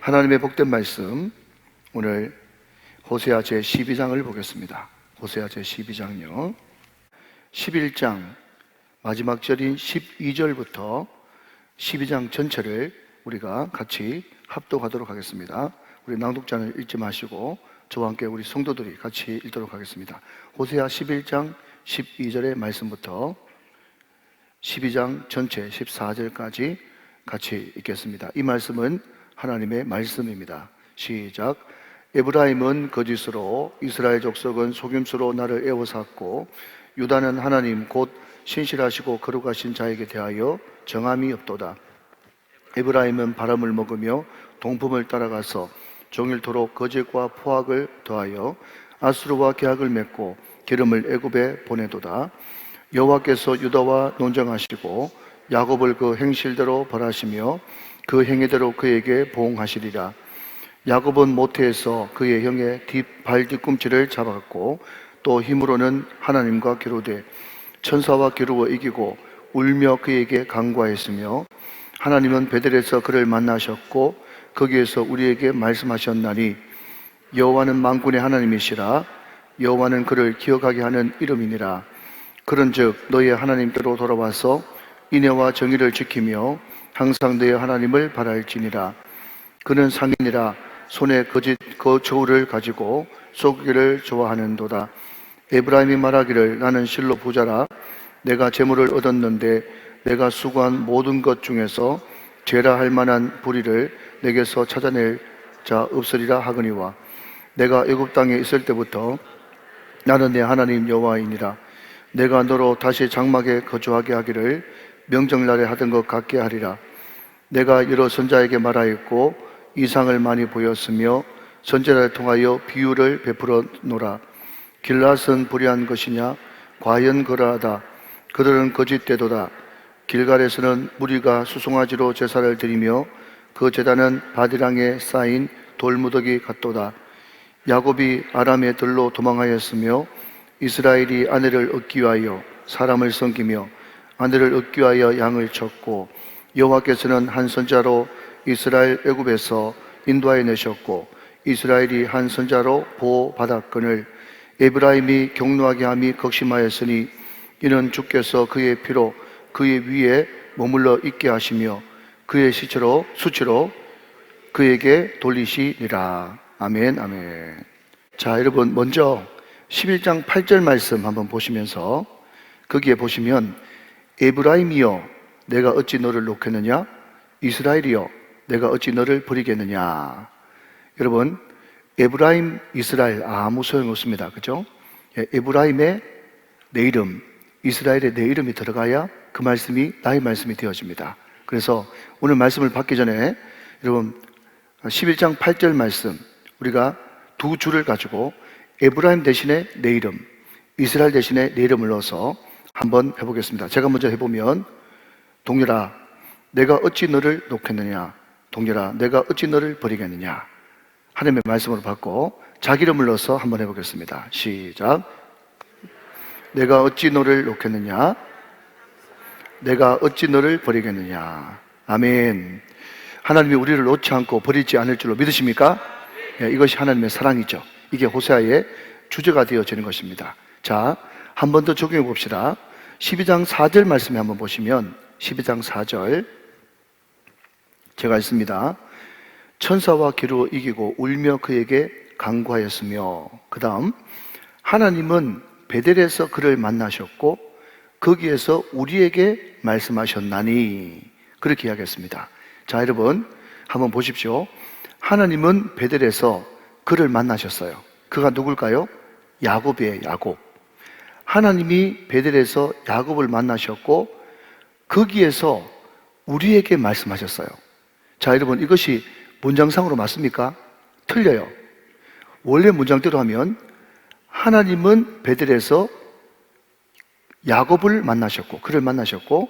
하나님의 복된 말씀, 오늘 호세아 제12장을 보겠습니다. 호세아 제12장요 11장 마지막 절인 12절부터 12장 전체를 우리가 같이 합독하도록 하겠습니다. 우리 낭독자는 읽지 마시고 저와 함께 우리 성도들이 같이 읽도록 하겠습니다. 호세아 11장 12절의 말씀부터 12장 전체 14절까지 같이 읽겠습니다. 이 말씀은 하나님의 말씀입니다. 시작. 에브라임은 거짓으로, 이스라엘 족속은 속임수로 나를 애워쌌고, 유다는 하나님 곧 신실하시고 거룩하신 자에게 대하여 정함이 없도다. 에브라임은 바람을 먹으며 동품을 따라가서 종일토록 거짓과 포악을 더하여 아수르와 계약을 맺고 기름을 애굽에 보내도다. 여호와께서 유다와 논정하시고 야곱을 그 행실대로 벌하시며 그 행위대로 그에게 보응하시리라. 야곱은 모태에서 그의 형의 발 뒤꿈치를 잡아갔고 또 힘으로는 하나님과 겨루되 천사와 겨루어 이기고 울며 그에게 간구하였으며, 하나님은 베델에서 그를 만나셨고 거기에서 우리에게 말씀하셨나니 여호와는 만군의 하나님이시라. 여호와는 그를 기억하게 하는 이름이니라. 그런즉 너의 하나님께로 돌아와서 인애와 정의를 지키며 항상 너의 하나님을 바랄지니라. 그는 상인이라. 손에 거짓 저울을 가지고 속이기를 좋아하는도다. 에브라임이 말하기를 나는 실로 부자라. 내가 재물을 얻었는데 내가 수고한 모든 것 중에서 죄라 할 만한 불의를 내게서 찾아낼 자 없으리라 하거니와, 내가 애굽 땅에 있을 때부터 나는 내 하나님 여호와이니라. 내가 너로 다시 장막에 거주하게 하기를 명절날에 하던 것 같게 하리라. 내가 여러 선자에게 말하였고 이상을 많이 보였으며 선지자를 통하여 비유를 베풀어 노라. 길랏은 불의한 것이냐? 과연 그러하다. 그들은 거짓되도다. 길갈에서는 무리가 수송아지로 제사를 드리며 그 제단은 바디랑에 쌓인 돌무더기 같도다. 야곱이 아람의 들로 도망하였으며 이스라엘이 아내를 얻기 위하여 사람을 섬기며 아내를 얻기 위하여 양을 쳤고, 여호와께서는 한 선자로 이스라엘 애굽에서 인도하여 내셨고 이스라엘이 한 선자로 보호받았거늘 에브라임이 경노하게 함이 극심하였으니 이는 주께서 그의 피로 그의 위에 머물러 있게 하시며 그의 수치로 그에게 돌리시리라. 아멘, 아멘. 자, 여러분, 먼저 11장 8절 말씀 한번 보시면서, 거기에 보시면 에브라임이여 내가 어찌 너를 놓겠느냐? 이스라엘이여 내가 어찌 너를 버리겠느냐? 여러분, 에브라임, 이스라엘 아무 소용없습니다. 그죠? 에브라임의 내 이름, 이스라엘의 내 이름이 들어가야 그 말씀이 나의 말씀이 되어집니다. 그래서 오늘 말씀을 받기 전에 여러분 11장 8절 말씀, 우리가 두 줄을 가지고 에브라임 대신에 내 이름, 이스라엘 대신에 내 이름을 넣어서 한번 해보겠습니다. 제가 먼저 해보면, 동렬아 내가 어찌 너를 놓겠느냐? 동렬아 내가 어찌 너를 버리겠느냐? 하나님의 말씀으로 받고 자기 이름을 넣어서 한번 해보겠습니다. 시작. 내가 어찌 너를 놓겠느냐? 내가 어찌 너를 버리겠느냐? 아멘. 하나님이 우리를 놓지 않고 버리지 않을 줄로 믿으십니까? 네, 이것이 하나님의 사랑이죠. 이게 호세아의 주제가 되어지는 것입니다. 자, 한 번 더 적용해 봅시다. 12장 4절 말씀에 한번 보시면 12장 4절 제가 읽습니다. 천사와 겨루어 이기고 울며 그에게 간구하였으며, 그 다음 하나님은 베델에서 그를 만나셨고 거기에서 우리에게 말씀하셨나니, 그렇게 이야기했습니다. 자, 여러분 한번 보십시오. 하나님은 베델에서 그를 만나셨어요. 그가 누굴까요? 야곱이에요. 야곱. 하나님이 베델에서 야곱을 만나셨고 거기에서 우리에게 말씀하셨어요. 자, 여러분 이것이 문장상으로 맞습니까? 틀려요. 원래 문장대로 하면 하나님은 베델에서 야곱을 만나셨고 그를 만나셨고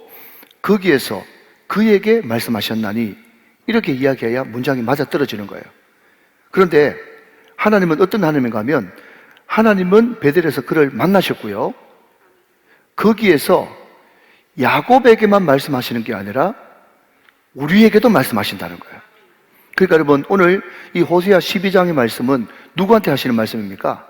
거기에서 그에게 말씀하셨나니, 이렇게 이야기해야 문장이 맞아떨어지는 거예요. 그런데 하나님은 어떤 하나님인가 하면, 하나님은 베델에서 그를 만나셨고요, 거기에서 야곱에게만 말씀하시는 게 아니라 우리에게도 말씀하신다는 거예요. 그러니까 여러분, 오늘 이 호세아 12장의 말씀은 누구한테 하시는 말씀입니까?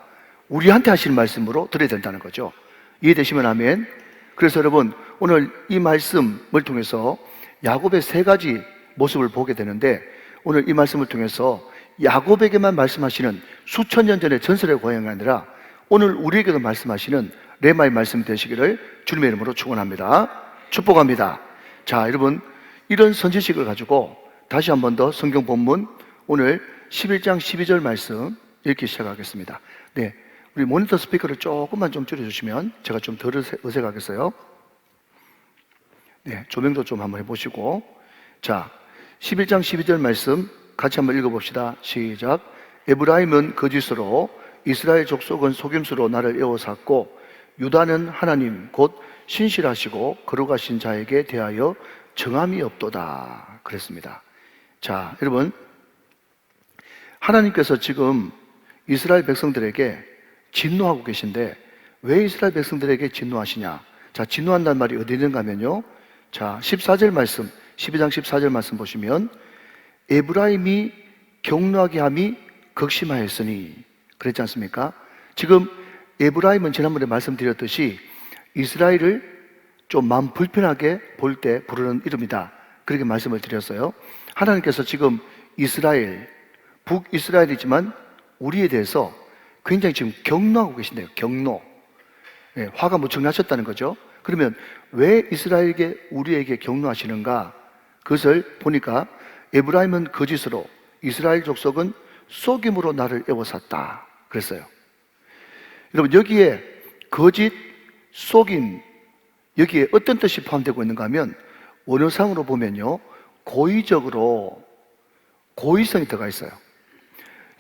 우리한테 하시는 말씀으로 들어야 된다는 거죠. 이해되시면 아멘. 그래서 여러분, 오늘 이 말씀을 통해서 야곱의 세 가지 모습을 보게 되는데, 오늘 이 말씀을 통해서 야곱에게만 말씀하시는 수천 년 전의 전설의 고향이 아니라 오늘 우리에게도 말씀하시는 레마의 말씀 되시기를 주님의 이름으로 축원합니다. 축복합니다. 자, 여러분, 이런 선지식을 가지고 다시 한 번 더 성경 본문 오늘 11장 12절 말씀 읽기 시작하겠습니다. 네, 우리 모니터 스피커를 조금만 좀 줄여주시면 제가 좀 덜 어색하겠어요. 네, 조명도 좀 한번 해보시고. 자, 11장 12절 말씀 같이 한번 읽어봅시다. 시작. 에브라임은 거짓으로, 이스라엘 족속은 속임수로 나를 에워쌌고, 유다는 하나님 곧 신실하시고 거룩하신 자에게 대하여 정함이 없도다 그랬습니다. 자, 여러분, 하나님께서 지금 이스라엘 백성들에게 진노하고 계신데, 왜 이스라엘 백성들에게 진노하시냐? 자, 진노한다는 말이 어디 있는가 하면요, 자, 14절 말씀, 12장 14절 말씀 보시면 에브라임이 격노하게 함이 극심하였으니 그랬지 않습니까? 지금 에브라임은 지난번에 말씀드렸듯이 이스라엘을 좀 마음 불편하게 볼 때 부르는 이름이다, 그렇게 말씀을 드렸어요. 하나님께서 지금 이스라엘, 북이스라엘이지만 우리에 대해서 굉장히 지금 격노하고 계신데요. 격노. 네, 화가 무척 나셨다는 거죠. 그러면 왜 이스라엘에게, 우리에게 격노하시는가? 그것을 보니까 에브라임은 거짓으로, 이스라엘 족속은 속임으로 나를 에워쌌다 그랬어요. 여러분, 여기에 거짓, 속임, 여기에 어떤 뜻이 포함되고 있는가 하면 원어상으로 보면요, 고의적으로 고의성이 들어가 있어요.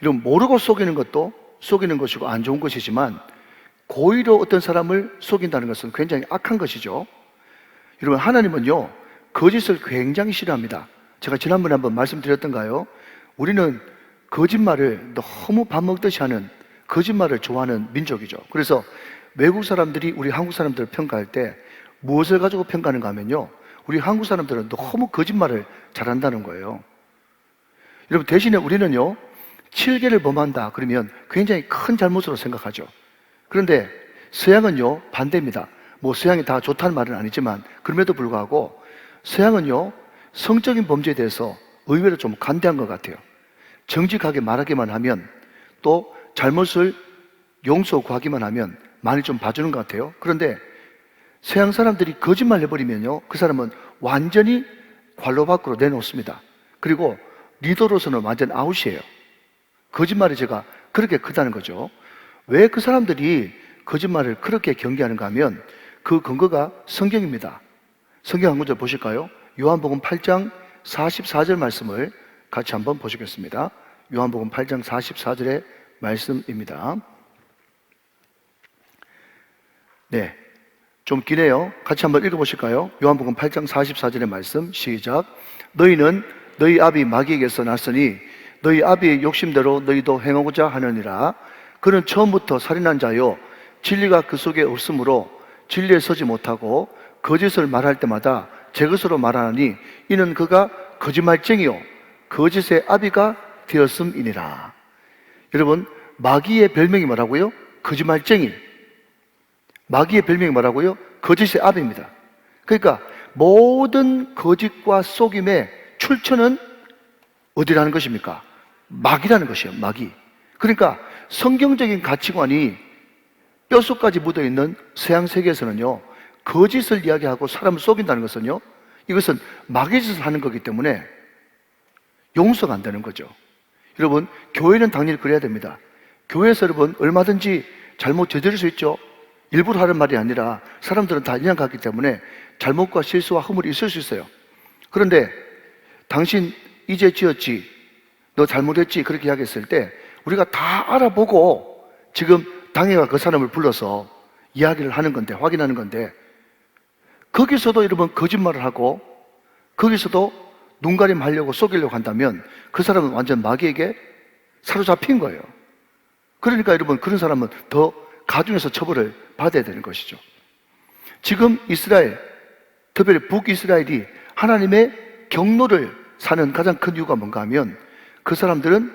여러분, 모르고 속이는 것도 속이는 것이고 안 좋은 것이지만 고의로 어떤 사람을 속인다는 것은 굉장히 악한 것이죠. 여러분, 하나님은요, 거짓을 굉장히 싫어합니다. 제가 지난번에 한번 말씀드렸던가요? 우리는 거짓말을 너무 밥 먹듯이 하는, 거짓말을 좋아하는 민족이죠. 그래서 외국 사람들이 우리 한국 사람들을 평가할 때 무엇을 가지고 평가하는가 하면요, 우리 한국 사람들은 너무 거짓말을 잘한다는 거예요. 여러분, 대신에 우리는요, 7개를 범한다 그러면 굉장히 큰 잘못으로 생각하죠. 그런데 서양은요, 반대입니다. 뭐 서양이 다 좋다는 말은 아니지만 그럼에도 불구하고 서양은요, 성적인 범죄에 대해서 의외로 좀 간대한 것 같아요. 정직하게 말하기만 하면, 또 잘못을 용서 구하기만 하면 많이 좀 봐주는 것 같아요. 그런데 서양 사람들이 거짓말 해버리면요, 그 사람은 완전히 관로 밖으로 내놓습니다. 그리고 리더로서는 완전 아웃이에요. 거짓말이 제가 그렇게 크다는 거죠. 왜 그 사람들이 거짓말을 그렇게 경계하는가 하면 그 근거가 성경입니다. 성경 한 구절 보실까요? 요한복음 8장 44절 말씀을 같이 한번 보시겠습니다. 요한복음 8장 44절의 말씀입니다. 네, 좀 기네요. 같이 한번 읽어보실까요? 요한복음 8장 44절의 말씀, 시작. 너희는 너희 아비 마귀에게서 났으니 너희 아비의 욕심대로 너희도 행하고자 하느니라. 그는 처음부터 살인한 자요, 진리가 그 속에 없으므로 진리에 서지 못하고 거짓을 말할 때마다 제 것으로 말하니 이는 그가 거짓말쟁이요 거짓의 아비가 되었음이니라. 여러분, 마귀의 별명이 뭐라고요? 거짓말쟁이. 마귀의 별명이 뭐라고요? 거짓의 아비입니다. 그러니까 모든 거짓과 속임의 출처는 어디라는 것입니까? 마귀라는 것이에요. 마귀. 그러니까 성경적인 가치관이 뼛속까지 묻어있는 서양 세계에서는요, 거짓을 이야기하고 사람을 속인다는 것은요, 이것은 마귀짓을 하는 거기 때문에 용서가 안 되는 거죠. 여러분, 교회는 당연히 그래야 됩니다. 교회에서 여러분 얼마든지 잘못 저지를 수 있죠. 일부러 하는 말이 아니라 사람들은 다 인간 같기 때문에 잘못과 실수와 허물이 있을 수 있어요. 그런데 당신 이제 지었지, 너 잘못했지, 그렇게 이야기했을 때 우리가 다 알아보고 지금 당회가 그 사람을 불러서 이야기를 하는 건데, 확인하는 건데, 거기서도 여러분 거짓말을 하고 거기서도 눈가림 하려고 속이려고 한다면 그 사람은 완전 마귀에게 사로잡힌 거예요. 그러니까 여러분, 그런 사람은 더 가중해서 처벌을 받아야 되는 것이죠. 지금 이스라엘, 특별히 북이스라엘이 하나님의 경노를 사는 가장 큰 이유가 뭔가 하면 그 사람들은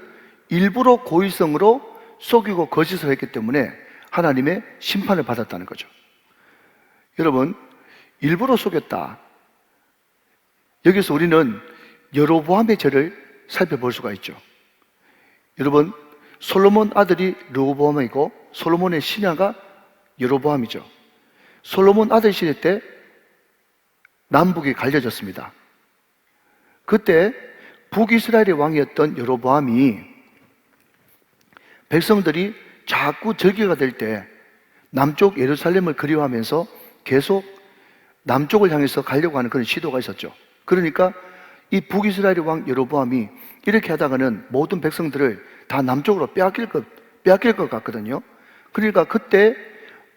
일부러 고의성으로 속이고 거짓을 했기 때문에 하나님의 심판을 받았다는 거죠. 여러분, 일부러 속였다. 여기서 우리는 여로보암의 죄를 살펴볼 수가 있죠. 여러분, 솔로몬 아들이 르호보암이고 솔로몬의 신하가 여로보암이죠. 솔로몬 아들 시대 때 남북이 갈려졌습니다. 그때 북이스라엘의 왕이었던 여로보암이 백성들이 자꾸 절기가 될 때 남쪽 예루살렘을 그리워하면서 계속 남쪽을 향해서 가려고 하는 그런 시도가 있었죠. 그러니까 이 북이스라엘의 왕 여로보암이 이렇게 하다가는 모든 백성들을 다 남쪽으로 빼앗길 것 같거든요. 그러니까 그때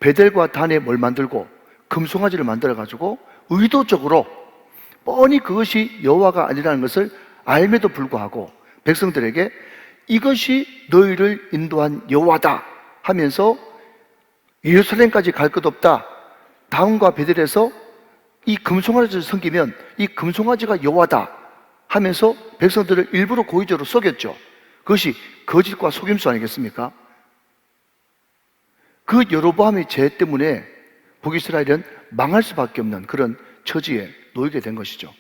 베델과 단에 뭘 만들고 금송아지를 만들어가지고 의도적으로 뻔히 그것이 여호와가 아니라는 것을 알매도 불구하고 백성들에게 이것이 너희를 인도한 여호와다 하면서 예루살렘까지 갈 것 없다. 다음과 베델에서 이 금송아지를 섬기면 이 금송아지가 여호와다 하면서 백성들을 일부러 고의적으로 속였죠. 그것이 거짓과 속임수 아니겠습니까? 그 여로보암의 죄 때문에 북이스라엘은 망할 수밖에 없는 그런 처지에 놓이게 된 것이죠.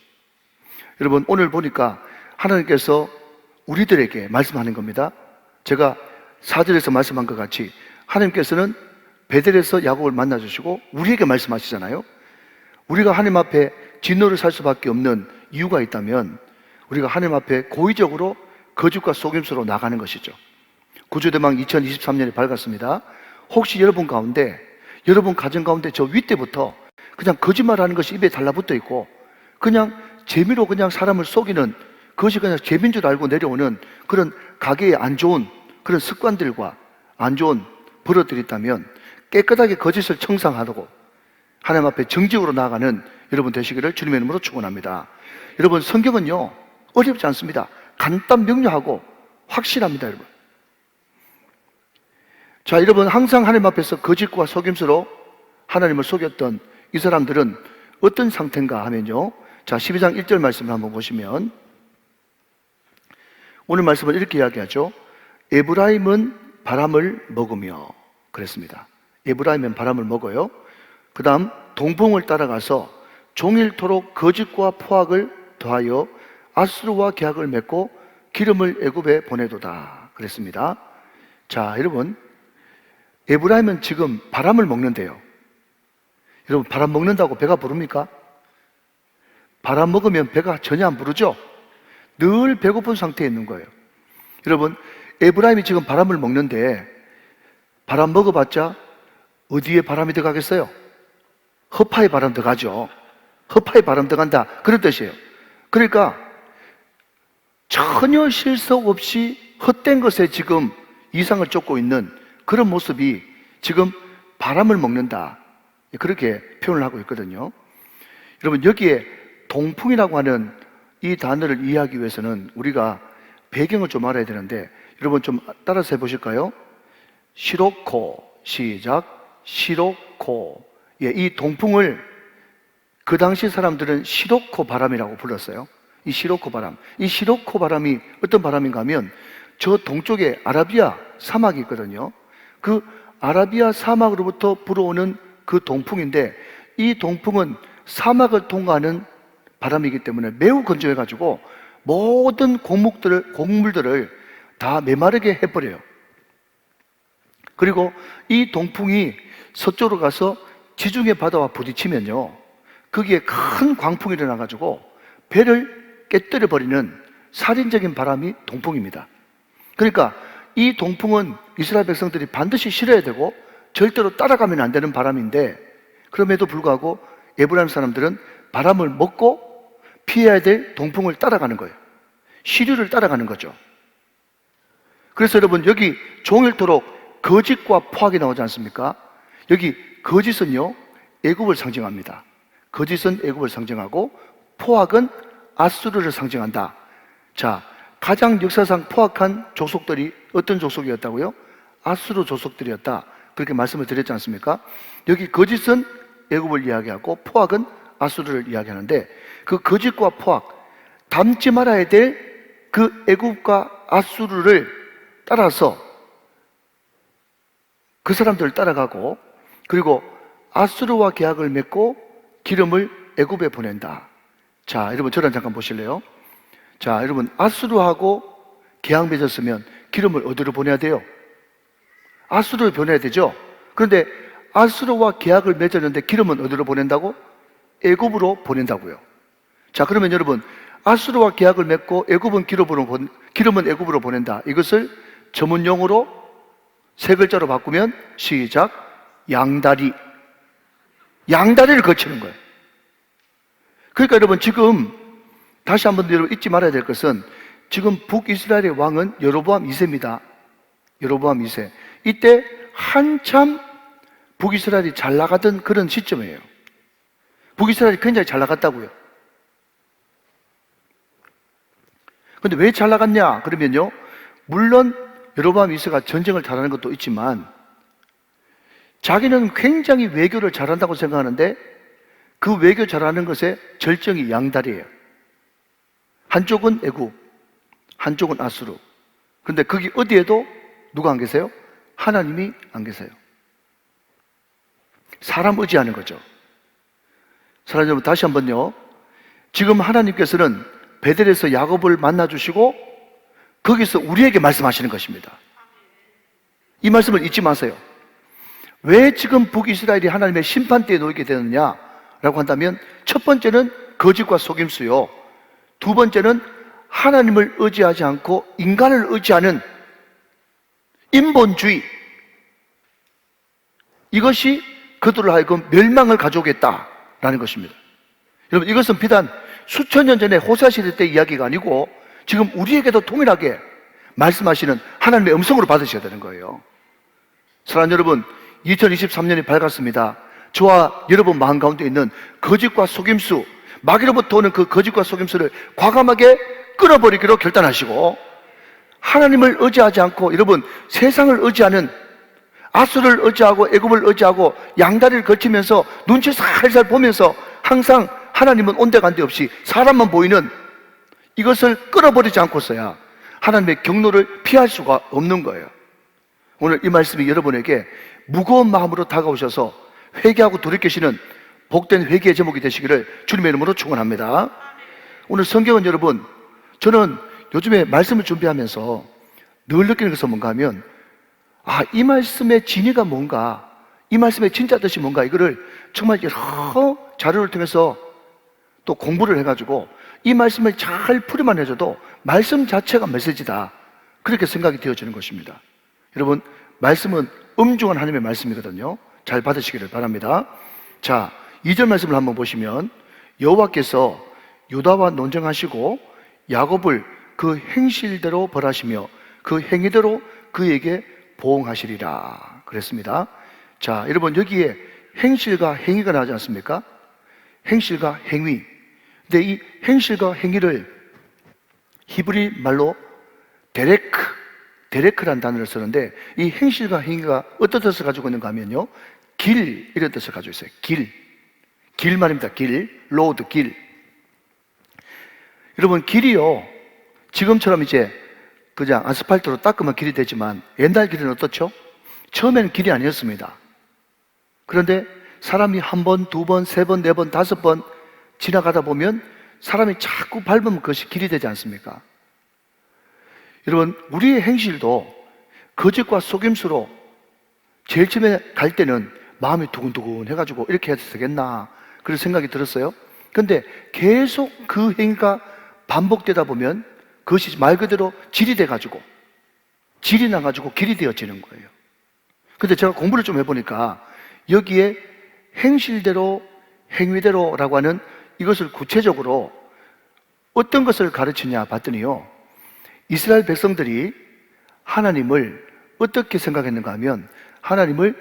여러분, 오늘 보니까 하나님께서 우리들에게 말씀하는 겁니다. 제가 4절에서 말씀한 것 같이 하나님께서는 베델에서 야곱을 만나주시고 우리에게 말씀하시잖아요. 우리가 하나님 앞에 진노를 살 수밖에 없는 이유가 있다면 우리가 하나님 앞에 고의적으로 거짓과 속임수로 나가는 것이죠. 구주대망 2023년이 밝았습니다. 혹시 여러분 가운데, 여러분 가정 가운데 저 윗대부터 그냥 거짓말하는 것이 입에 달라붙어 있고 그냥 재미로 그냥 사람을 속이는 그것이 그냥 재미인 줄 알고 내려오는 그런 가게의 안 좋은 그런 습관들과 안 좋은 버릇들이 있다면 깨끗하게 거짓을 청산하고 하나님 앞에 정직으로 나아가는 여러분 되시기를 주님의 이름으로 축원합니다. 여러분, 성경은요 어렵지 않습니다. 간단 명료하고 확실합니다, 여러분. 자, 여러분, 항상 하나님 앞에서 거짓과 속임수로 하나님을 속였던 이 사람들은 어떤 상태인가 하면요, 자, 12장 1절 말씀을 한번 보시면 오늘 말씀을 이렇게 이야기하죠. 에브라임은 바람을 먹으며 그랬습니다. 에브라임은 바람을 먹어요. 그 다음 동풍을 따라가서 종일토록 거짓과 포악을 더하여 아수르와 계약을 맺고 기름을 애굽에 보내도다 그랬습니다. 자, 여러분, 에브라임은 지금 바람을 먹는데요. 여러분, 바람 먹는다고 배가 부릅니까? 바람 먹으면 배가 전혀 안 부르죠? 늘 배고픈 상태에 있는 거예요. 여러분, 에브라임이 지금 바람을 먹는데 바람 먹어봤자 어디에 바람이 들어가겠어요? 허파에 바람 들어가죠. 허파에 바람 들어간다, 그런 뜻이에요. 그러니까 전혀 실속 없이 헛된 것에 지금 이상을 쫓고 있는 그런 모습이 지금 바람을 먹는다, 그렇게 표현을 하고 있거든요. 여러분, 여기에 동풍이라고 하는 이 단어를 이해하기 위해서는 우리가 배경을 좀 알아야 되는데, 여러분 좀 따라서 해보실까요? 시로코, 시작. 시로코. 예, 이 동풍을 그 당시 사람들은 시로코 바람이라고 불렀어요. 이 시로코 바람. 이 시로코 바람이 어떤 바람인가 하면 저 동쪽에 아라비아 사막이 있거든요. 그 아라비아 사막으로부터 불어오는 그 동풍인데, 이 동풍은 사막을 통과하는 바람이기 때문에 매우 건조해가지고 모든 곡물들을 다 메마르게 해버려요. 그리고 이 동풍이 서쪽으로 가서 지중해 바다와 부딪히면요, 거기에 큰 광풍이 일어나가지고 배를 깨뜨려 버리는 살인적인 바람이 동풍입니다. 그러니까 이 동풍은 이스라엘 백성들이 반드시 실어야 되고 절대로 따라가면 안 되는 바람인데, 그럼에도 불구하고 에브라임 사람들은 바람을 먹고 피해야 될 동풍을 따라가는 거예요. 시류를 따라가는 거죠. 그래서 여러분, 여기 종일토록 거짓과 포악이 나오지 않습니까? 여기 거짓은요 애굽을 상징합니다. 거짓은 애굽을 상징하고 포악은 아수르를 상징한다. 자, 가장 역사상 포악한 족속들이 어떤 족속이었다고요? 아수르 족속들이었다, 그렇게 말씀을 드렸지 않습니까? 여기 거짓은 애굽을 이야기하고 포악은 아수르를 이야기하는데, 그 거짓과 포악, 닮지 말아야 될 그 애굽과 아수르를 따라서 그 사람들을 따라가고, 그리고 아수르와 계약을 맺고 기름을 애굽에 보낸다. 자, 여러분 저랑 잠깐 보실래요? 자, 여러분 아수르하고 계약 맺었으면 기름을 어디로 보내야 돼요? 아수르를 보내야 되죠. 그런데 아수르와 계약을 맺었는데 기름은 어디로 보낸다고? 애굽으로 보낸다고요. 자, 그러면 여러분 아수르와 계약을 맺고 기름은 애굽으로 보낸다. 이것을 전문용어로 세 글자로 바꾸면 시작. 양다리를 거치는 거예요. 그러니까 여러분 지금 다시 한번 여러분 잊지 말아야 될 것은 지금 북이스라엘의 왕은 여로보암 2세입니다. 여로보암 2세. 이때 한참 북이스라엘이 잘 나가던 그런 시점이에요. 북이스라엘이 굉장히 잘 나갔다고요. 근데 왜 잘 나갔냐? 그러면요, 물론 여로보암 2세가 전쟁을 잘하는 것도 있지만 자기는 굉장히 외교를 잘한다고 생각하는데 그 외교 잘하는 것의 절정이 양다리예요. 한쪽은 애굽, 한쪽은 아수르. 그런데 거기 어디에도 누가 안 계세요? 하나님이 안 계세요. 사람 의지하는 거죠. 사랑하는 여러분, 다시 한번요, 지금 하나님께서는 베델에서 야곱을 만나주시고 거기서 우리에게 말씀하시는 것입니다. 이 말씀을 잊지 마세요. 왜 지금 북이스라엘이 하나님의 심판대에 놓이게 되느냐라고 한다면 첫 번째는 거짓과 속임수요, 두 번째는 하나님을 의지하지 않고 인간을 의지하는 인본주의, 이것이 그들을 하여금 멸망을 가져오겠다라는 것입니다. 여러분, 이것은 비단 수천 년 전에 호세아 시대 때 이야기가 아니고 지금 우리에게도 동일하게 말씀하시는 하나님의 음성으로 받으셔야 되는 거예요. 사랑하는 여러분, 2023년이 밝았습니다. 저와 여러분 마음 가운데 있는 거짓과 속임수, 마귀로부터 오는 그 거짓과 속임수를 과감하게 끊어버리기로 결단하시고 하나님을 의지하지 않고, 여러분 세상을 의지하는, 아수를 의지하고 애굽을 의지하고 양다리를 거치면서 눈치 살살 보면서 항상 하나님은 온데간데 없이 사람만 보이는 이것을 끊어버리지 않고서야 하나님의 경로를 피할 수가 없는 거예요. 오늘 이 말씀이 여러분에게 무거운 마음으로 다가오셔서 회개하고 돌이키시는 복된 회개의 제목이 되시기를 주님의 이름으로 축원합니다. 오늘 성경은 여러분, 저는 요즘에 말씀을 준비하면서 늘 느끼는 것은 뭔가 하면, 이 말씀의 진위가 뭔가, 이 말씀의 진짜 뜻이 뭔가, 이거를 정말 여러 자료를 통해서 또 공부를 해가지고 이 말씀을 잘 풀이만 해줘도 말씀 자체가 메시지다, 그렇게 생각이 되어지는 것입니다. 여러분, 말씀은 엄중한 하나님의 말씀이거든요. 잘 받으시기를 바랍니다. 자, 2절 말씀을 한번 보시면 여호와께서 유다와 논쟁하시고 야곱을 그 행실대로 벌하시며 그 행위대로 그에게 보응하시리라 그랬습니다. 자, 여러분 여기에 행실과 행위가 나오지 않습니까? 행실과 행위. 근데 이 행실과 행위를 히브리 말로 데레크란 단어를 쓰는데, 이 행실과 행위가 어떤 뜻을 가지고 있는가 하면요, 길, 이런 뜻을 가지고 있어요. 길 말입니다. 로드, 길. 여러분, 길이요, 지금처럼 이제 그냥 아스팔트로 닦으면 길이 되지만 옛날 길은 어떻죠? 처음에는 길이 아니었습니다. 그런데 사람이 한 번, 두 번, 세 번, 네 번, 다섯 번 지나가다 보면 사람이 자꾸 밟으면 그것이 길이 되지 않습니까? 여러분, 우리의 행실도 거짓과 속임수로 제일 처음에 갈 때는 마음이 두근두근 해가지고 이렇게 해도 되겠나 그런 생각이 들었어요. 그런데 계속 그 행위가 반복되다 보면 그것이 말 그대로 질이 돼가지고, 질이 나가지고 길이 되어지는 거예요. 근데 제가 공부를 좀 해보니까 여기에 행실대로 행위대로라고 하는 이것을 구체적으로 어떤 것을 가르치냐 봤더니요, 이스라엘 백성들이 하나님을 어떻게 생각했는가 하면 하나님을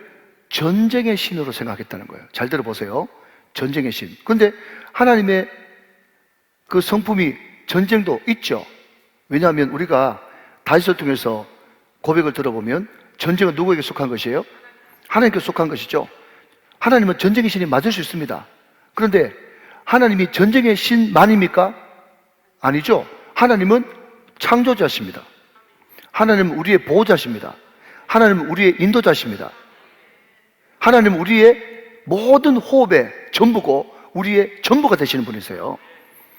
전쟁의 신으로 생각했다는 거예요. 잘 들어보세요. 전쟁의 신. 그런데 하나님의 그 성품이 전쟁도 있죠. 왜냐하면 우리가 다윗을 통해서 고백을 들어보면 전쟁은 누구에게 속한 것이에요? 하나님께 속한 것이죠. 하나님은 전쟁의 신이 맞을 수 있습니다. 그런데 하나님이 전쟁의 신만입니까? 아니죠. 하나님은 창조자십니다. 하나님은 우리의 보호자십니다. 하나님은 우리의 인도자십니다. 하나님은 우리의 모든 호흡의 전부고 우리의 전부가 되시는 분이세요.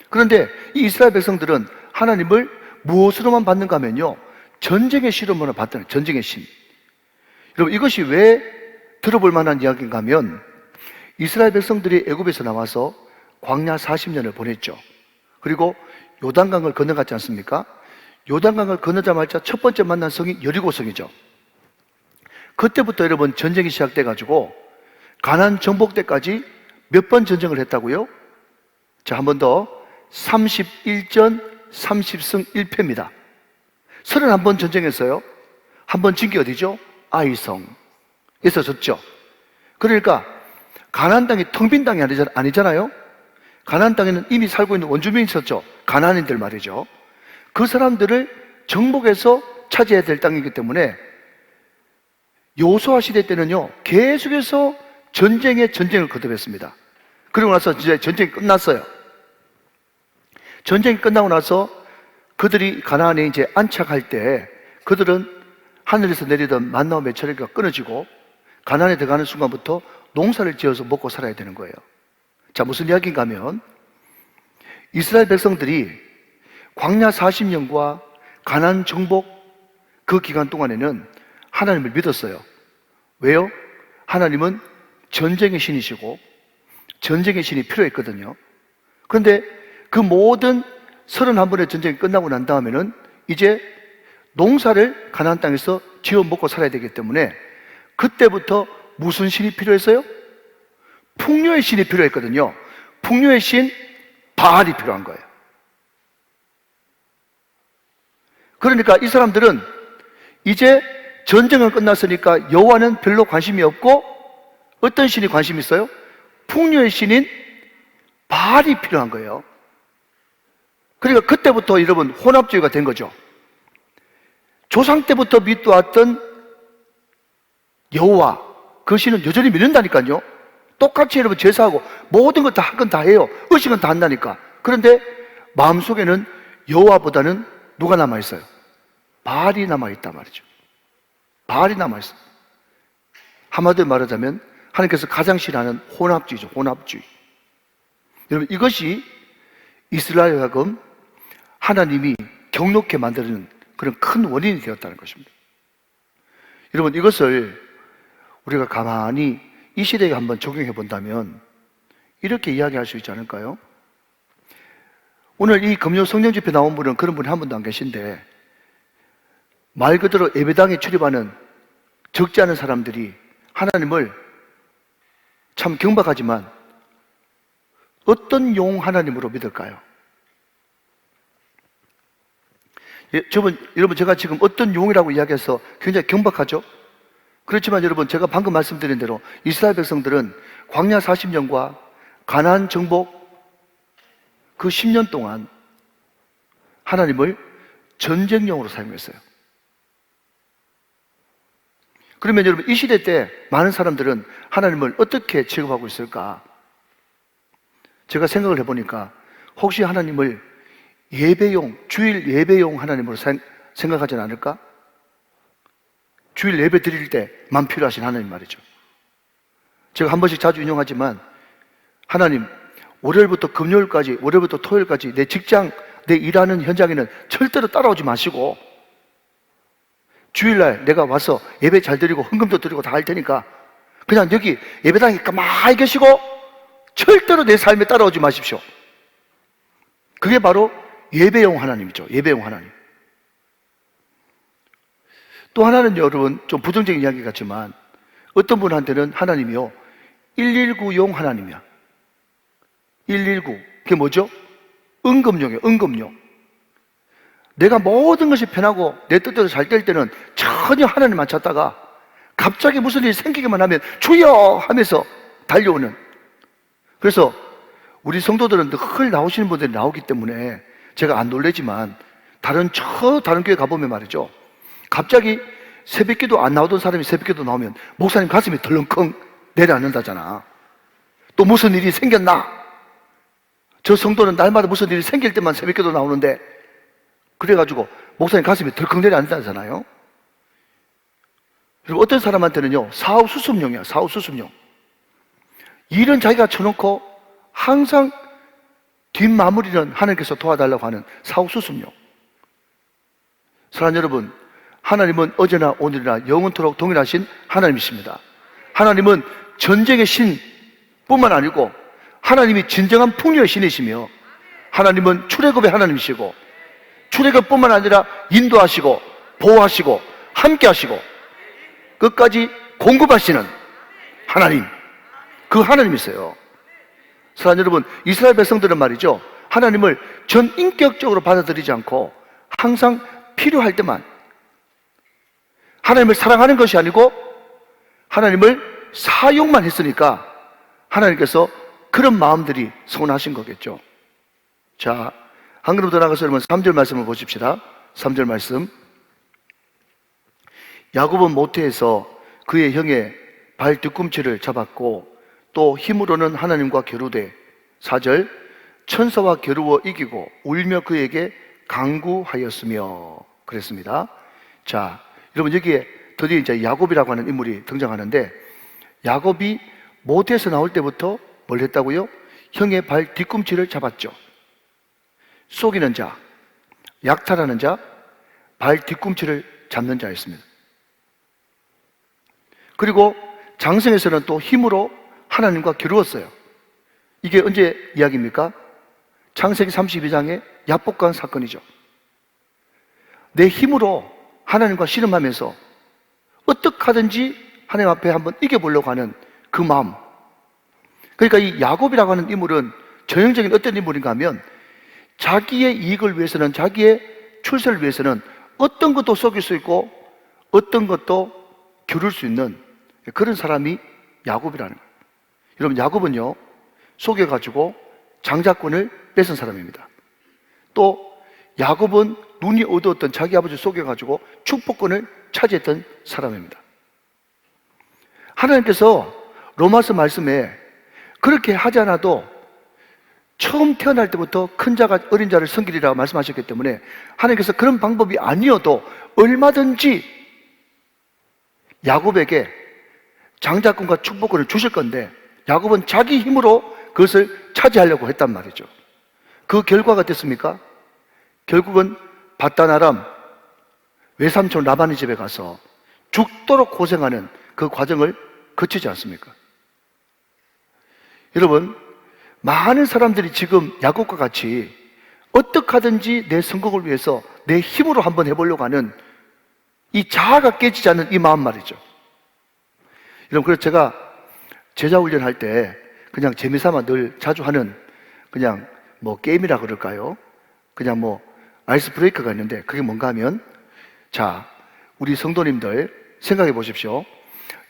그런데 이 이스라엘 백성들은 하나님을 무엇으로만 받는가 하면요, 전쟁의 시험으로 받는, 전쟁의 신. 여러분, 이것이 왜 들어볼 만한 이야기인가 하면, 이스라엘 백성들이 애굽에서 나와서 광야 40년을 보냈죠. 그리고 요단강을 건너갔지 않습니까? 요단강을 건너자마자 첫 번째 만난 성이 여리고성이죠. 그때부터 여러분 전쟁이 시작돼 가지고 가나안 정복 때까지 몇 번 전쟁을 했다고요? 자, 한 번 더. 31전 30승 1패입니다. 31번 전쟁했어요. 한 번 진 게 어디죠? 아이성에서 졌죠. 그러니까 가나안 땅이 텅 빈 땅이 아니잖아요. 가나안 땅에는 이미 살고 있는 원주민이 있었죠. 가나안인들 말이죠. 그 사람들을 정복해서 차지해야 될 땅이기 때문에 여호수아 시대 때는요, 계속해서 전쟁을 거듭했습니다. 그리고 나서 이제 전쟁이 끝났어요. 전쟁이 끝나고 나서 그들이 가나안에 이제 안착할 때 그들은 하늘에서 내리던 만나와 메추리가 끊어지고 가나안에 들어가는 순간부터 농사를 지어서 먹고 살아야 되는 거예요. 자, 무슨 이야기인가 하면 이스라엘 백성들이 광야 40년과 가나안 정복 그 기간 동안에는 하나님을 믿었어요. 왜요? 하나님은 전쟁의 신이시고 전쟁의 신이 필요했거든요. 그런데 그 모든 31번의 전쟁이 끝나고 난 다음에는 이제 농사를 가나안 땅에서 지어 먹고 살아야 되기 때문에 그때부터 무슨 신이 필요했어요? 풍요의 신이 필요했거든요. 풍요의 신 바알이 필요한 거예요. 그러니까 이 사람들은 이제 전쟁은 끝났으니까 여호와는 별로 관심이 없고 어떤 신이 관심이 있어요? 풍요의 신인 바알이 필요한 거예요. 그러니까 그때부터 여러분 혼합주의가 된 거죠. 조상 때부터 믿어왔던 여호와 그 신은 여전히 믿는다니까요. 똑같이 여러분 제사하고 모든 것 다 한 건 다 해요. 의식은 다 한다니까. 그런데 마음속에는 여호와보다는 누가 남아있어요? 바알이 남아있단 말이죠. 바알이 남아있어요. 한마디로 말하자면 하나님께서 가장 싫어하는 혼합주의죠. 혼합주의. 여러분, 이것이 이스라엘에 하여금 하나님이 경록해 만드는 그런 큰 원인이 되었다는 것입니다. 여러분, 이것을 우리가 가만히 이 시대에 한번 적용해 본다면 이렇게 이야기할 수 있지 않을까요? 오늘 이 금요 성령 집회 나온 분은 그런 분이 한 분도 안 계신데 말 그대로 예배당에 출입하는 적지 않은 사람들이 하나님을 참 경박하지만 어떤 용 하나님으로 믿을까요? 여러분, 제가 지금 어떤 용이라고 이야기해서 굉장히 경박하죠? 그렇지만 여러분, 제가 방금 말씀드린 대로 이스라엘 백성들은 광야 40년과 가나안 정복 그 10년 동안 하나님을 전쟁용으로 사용했어요. 그러면 여러분, 이 시대 때 많은 사람들은 하나님을 어떻게 취급하고 있을까? 제가 생각을 해보니까 혹시 하나님을 예배용, 주일 예배용 하나님으로 생각하지 않을까? 주일 예배 드릴 때만 필요하신 하나님 말이죠. 제가 한 번씩 자주 인용하지만 하나님, 월요일부터 금요일까지, 월요일부터 토요일까지 내 직장, 내 일하는 현장에는 절대로 따라오지 마시고 주일날 내가 와서 예배 잘 드리고 헌금도 드리고 다 할 테니까 그냥 여기 예배당에 가만히 계시고 절대로 내 삶에 따라오지 마십시오. 그게 바로 예배용 하나님이죠. 예배용 하나님. 또 하나는 여러분 좀 부정적인 이야기 같지만 어떤 분한테는 하나님이요 119용 하나님이야. 119 그게 뭐죠? 응급용이에요. 응급용. 내가 모든 것이 편하고 내 뜻대로 잘 될 때는 전혀 하나님만 찾다가 갑자기 무슨 일이 생기기만 하면 주여 하면서 달려오는. 그래서 우리 성도들은 늘 나오시는 분들이 나오기 때문에 제가 안 놀래지만 다른 교회 가보면 말이죠, 갑자기 새벽기도 안 나오던 사람이 새벽기도 나오면 목사님 가슴이 덜렁컹 내려앉는다잖아. 또 무슨 일이 생겼나? 저 성도는 날마다 무슨 일이 생길 때만 새벽기도 나오는데, 그래가지고 목사님 가슴이 덜컥 내려앉잖아요. 그리고 어떤 사람한테는요, 사후수습용이야, 사후수습용. 일은 자기가 쳐놓고 항상 뒷마무리는 하나님께서 도와달라고 하는 사후수습용. 사랑하는 여러분, 하나님은 어제나 오늘이나 영원토록 동일하신 하나님이십니다. 하나님은 전쟁의 신뿐만 아니고 하나님이 진정한 풍요의 신이시며, 하나님은 출애굽의 하나님이시고, 출애굽뿐만 아니라 인도하시고 보호하시고 함께 하시고 끝까지 공급하시는 하나님, 그 하나님이세요. 사랑하는 여러분, 이스라엘 백성들은 말이죠, 하나님을 전인격적으로 받아들이지 않고 항상 필요할 때만, 하나님을 사랑하는 것이 아니고 하나님을 사용만 했으니까 하나님께서 그런 마음들이 서운하신 거겠죠. 자, 한 걸음 더 나가서 여러분 3절 말씀을 보십시다. 3절 말씀. 야곱은 모태에서 그의 형의 발 뒤꿈치를 잡았고 또 힘으로는 하나님과 겨루되, 4절, 천사와 겨루어 이기고 울며 그에게 강구하였으며 그랬습니다. 자, 여러분 여기에 드디어 이제 야곱이라고 하는 인물이 등장하는데, 야곱이 모태에서 나올 때부터 뭘 했다고요? 형의 발 뒤꿈치를 잡았죠. 속이는 자, 약탈하는 자, 발 뒤꿈치를 잡는 자였습니다. 그리고 장성에서는 또 힘으로 하나님과 겨루었어요. 이게 언제 이야기입니까? 창세기 32장의 야복강 사건이죠. 내 힘으로 하나님과 씨름하면서 어떻게 하든지 하나님 앞에 한번 이겨보려고 하는 그 마음. 그러니까 이 야곱이라고 하는 인물은 전형적인 어떤 인물인가 하면, 자기의 이익을 위해서는, 자기의 출세를 위해서는 어떤 것도 속일 수 있고 어떤 것도 겨룰 수 있는 그런 사람이 야곱이라는 거예요. 여러분, 야곱은요, 속여가지고 장자권을 뺏은 사람입니다. 또 야곱은 눈이 어두웠던 자기 아버지를 속여가지고 축복권을 차지했던 사람입니다. 하나님께서 로마서 말씀에 그렇게 하지 않아도 처음 태어날 때부터 큰 자가 어린 자를 섬기리라고 말씀하셨기 때문에 하나님께서 그런 방법이 아니어도 얼마든지 야곱에게 장자권과 축복권을 주실 건데, 야곱은 자기 힘으로 그것을 차지하려고 했단 말이죠. 그 결과가 됐습니까? 결국은 바단 아람 외삼촌 라반의 집에 가서 죽도록 고생하는 그 과정을 거치지 않습니까? 여러분, 많은 사람들이 지금 야곱과 같이 어떻게 하든지 내 성공을 위해서 내 힘으로 한번 해보려고 하는 이 자아가 깨지지 않는 이 마음 말이죠. 여러분, 그래서 제가 제자 훈련할 때 그냥 재미삼아 늘 자주 하는 그냥 뭐 게임이라 그럴까요? 그냥 뭐 아이스 브레이크가 있는데, 그게 뭔가 하면, 자, 우리 성도님들 생각해 보십시오.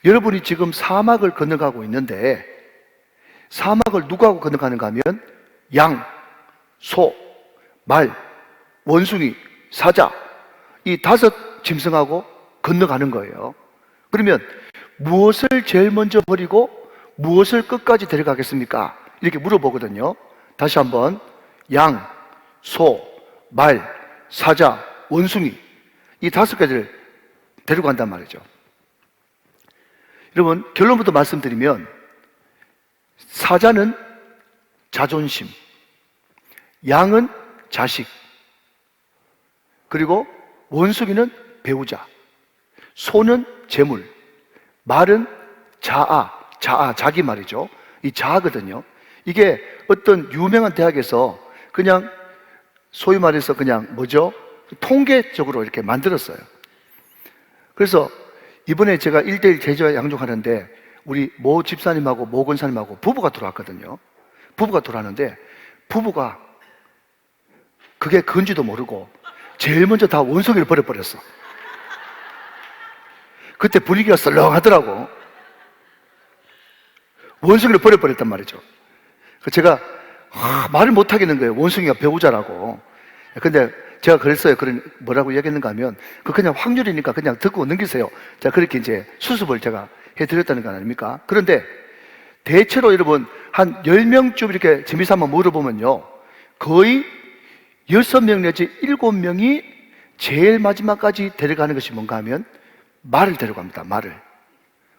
여러분이 지금 사막을 건너가고 있는데, 사막을 누구하고 건너가는가 하면 양, 소, 말, 원숭이, 사자, 이 5 짐승하고 건너가는 거예요. 그러면 무엇을 제일 먼저 버리고 무엇을 끝까지 데려가겠습니까? 이렇게 물어보거든요. 다시 한번, 양, 소, 말, 사자, 원숭이, 이 5가지를 데리고 간단 말이죠. 여러분, 결론부터 말씀드리면, 사자는 자존심, 양은 자식, 그리고 원숭이는 배우자, 소는 재물, 말은 자기 말이죠. 이 자아거든요. 이게 어떤 유명한 대학에서 그냥 소위 말해서 그냥 뭐죠? 통계적으로 이렇게 만들었어요. 그래서 이번에 제가 1:1 제자 양육하는데 우리 모 집사님하고 모 권사님하고 부부가 들어왔거든요. 부부가 들어왔는데 부부가 그게 그건지도 모르고 제일 먼저 다 원숭이를 버려버렸어. 그때 분위기가 썰렁하더라고. 원숭이를 버려버렸단 말이죠. 제가 말을 못 하겠는 거예요. 원숭이가 배우자라고. 근데 제가 그랬어요. 뭐라고 얘기했는가 하면, 그냥 확률이니까 그냥 듣고 넘기세요. 자, 그렇게 이제 수습을 제가 해드렸다는 거 아닙니까? 그런데 대체로 여러분 한 10명쯤 이렇게 재미삼아 물어보면요, 거의 6명 내지 7명이 제일 마지막까지 데려가는 것이 뭔가 하면 말을 데려갑니다.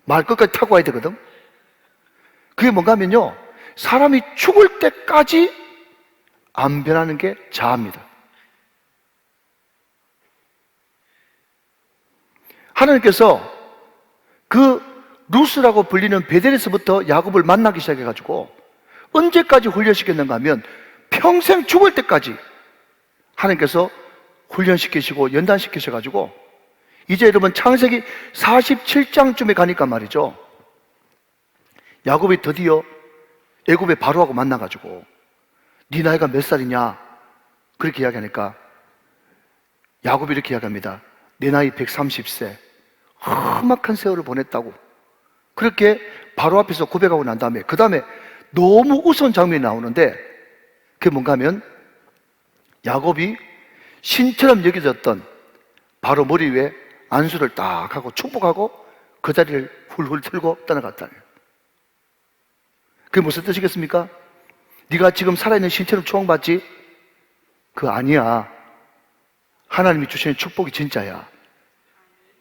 말 끝까지 타고 와야 되거든. 그게 뭔가 하면요, 사람이 죽을 때까지 안 변하는 게 자아입니다. 하나님께서 그 루스라고 불리는 베델에서부터 야곱을 만나기 시작해가지고 언제까지 훈련시켰는가 하면 평생 죽을 때까지 하나님께서 훈련시키시고 연단시키셔가지고 이제 여러분 창세기 47장쯤에 가니까 말이죠, 야곱이 드디어 애굽의 바로하고 만나가지고 네 나이가 몇 살이냐 그렇게 이야기하니까 야곱이 이렇게 이야기합니다. 내 나이 130세, 험악한 세월을 보냈다고. 그렇게 바로 앞에서 고백하고 난 다음에 그 다음에 너무 우스운 장면이 나오는데, 그게 뭔가 하면 야곱이 신처럼 여겨졌던 바로 머리 위에 안수를 딱 하고 축복하고 그 자리를 훌훌 틀고 떠나갔다는 거예요. 그게 무슨 뜻이겠습니까? 네가 지금 살아있는 신처럼 추앙받지? 그거 아니야. 하나님이 주시는 축복이 진짜야.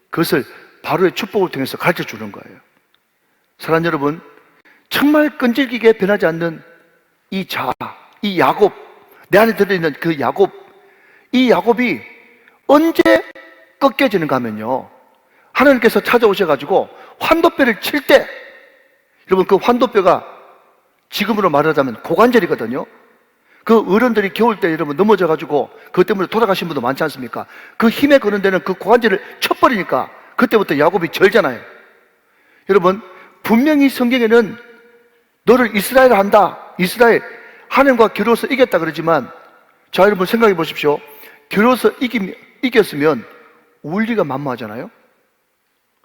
그것을 바로의 축복을 통해서 가르쳐 주는 거예요. 사랑하는 여러분, 정말 끈질기게 변하지 않는 이 자아, 이 야곱, 내 안에 들어있는 그 야곱, 이 야곱이 언제 꺾여지는가 하면요, 하나님께서 찾아오셔가지고 환도뼈를 칠 때, 여러분 그 환도뼈가 지금으로 말하자면 고관절이거든요. 그 어른들이 겨울 때 여러분 넘어져가지고 그것 때문에 돌아가신 분도 많지 않습니까? 그 힘에 거는 데는 그 고관절을 쳐버리니까 그때부터 야곱이 절잖아요. 여러분 분명히 성경에는 너를 이스라엘 한다, 이스라엘, 하나님과 겨루어서 이겼다 그러지만, 자 여러분 생각해 보십시오. 겨루어서 이겼으면 울 리가 만무하잖아요.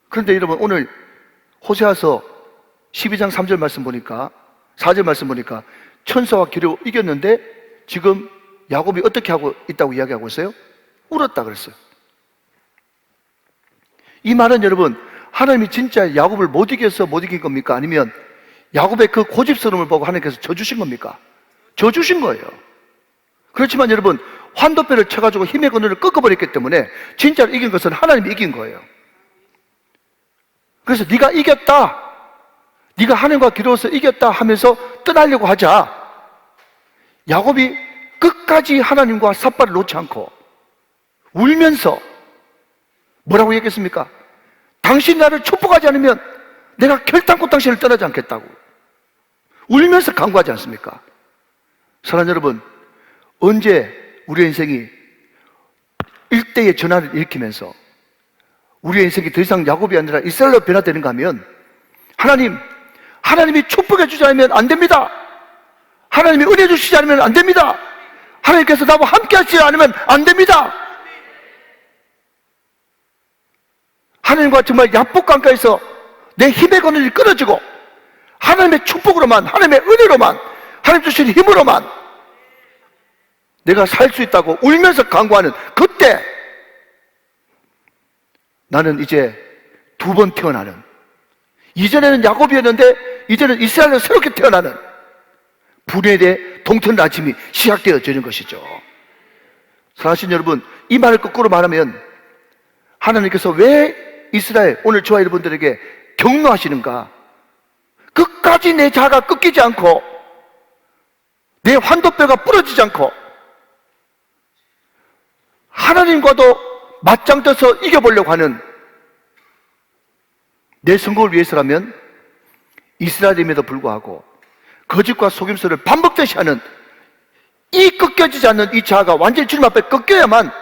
그런데 여러분 오늘 호세아서 12장 3절 말씀 보니까, 4절 말씀 보니까 천사와 겨루 이겼는데 지금 야곱이 어떻게 하고 있다고 이야기하고 있어요? 울었다 그랬어요. 이 말은 여러분 하나님이 진짜 야곱을 못 이겨서 못 이긴 겁니까? 아니면 야곱의 그 고집스러움을 보고 하나님께서 져주신 겁니까? 져주신 거예요. 그렇지만 여러분 환도뼈를 쳐가지고 힘의 근원을 꺾어버렸기 때문에 진짜로 이긴 것은 하나님이 이긴 거예요. 그래서 네가 이겼다, 네가 하나님과 기도해서 이겼다 하면서 떠나려고 하자, 야곱이 끝까지 하나님과 삿발을 놓지 않고 울면서 뭐라고 얘기했습니까? 당신 나를 축복하지 않으면 내가 결단코 당신을 떠나지 않겠다고 울면서 강구하지 않습니까? 사랑하는 여러분, 언제 우리의 인생이 일대의 전환을 일으키면서 우리의 인생이 더 이상 야곱이 아니라 이스라엘로 변화되는가 하면, 하나님이 축복해 주지 않으면 안 됩니다. 하나님이 은혜 주시지 않으면 안 됩니다. 하나님께서 나와 함께 하시지 않으면 안 됩니다. 하나님과 정말 약복강가에서 내 힘의 근원이 끊어지고 하나님의 축복으로만, 하나님의 은혜로만, 하나님 주신 힘으로만 내가 살 수 있다고 울면서 강구하는 그때 나는 이제 두 번 태어나는, 이전에는 야곱이었는데 이제는 이스라엘로 새롭게 태어나는 분해의 동턴나침이 시작되어지는 것이죠. 사랑하시는 여러분, 이 말을 거꾸로 말하면 하나님께서 왜 이스라엘, 오늘 저와 여러분들에게 격려하시는가? 끝까지 내 자아가 꺾이지 않고 내 환도뼈가 부러지지 않고 하나님과도 맞짱 떠서 이겨보려고 하는 내 성공을 위해서라면 이스라엘임에도 불구하고 거짓과 속임수를 반복되이 하는 이 꺾여지지 않는 이 자아가 완전히 주님 앞에 꺾여야만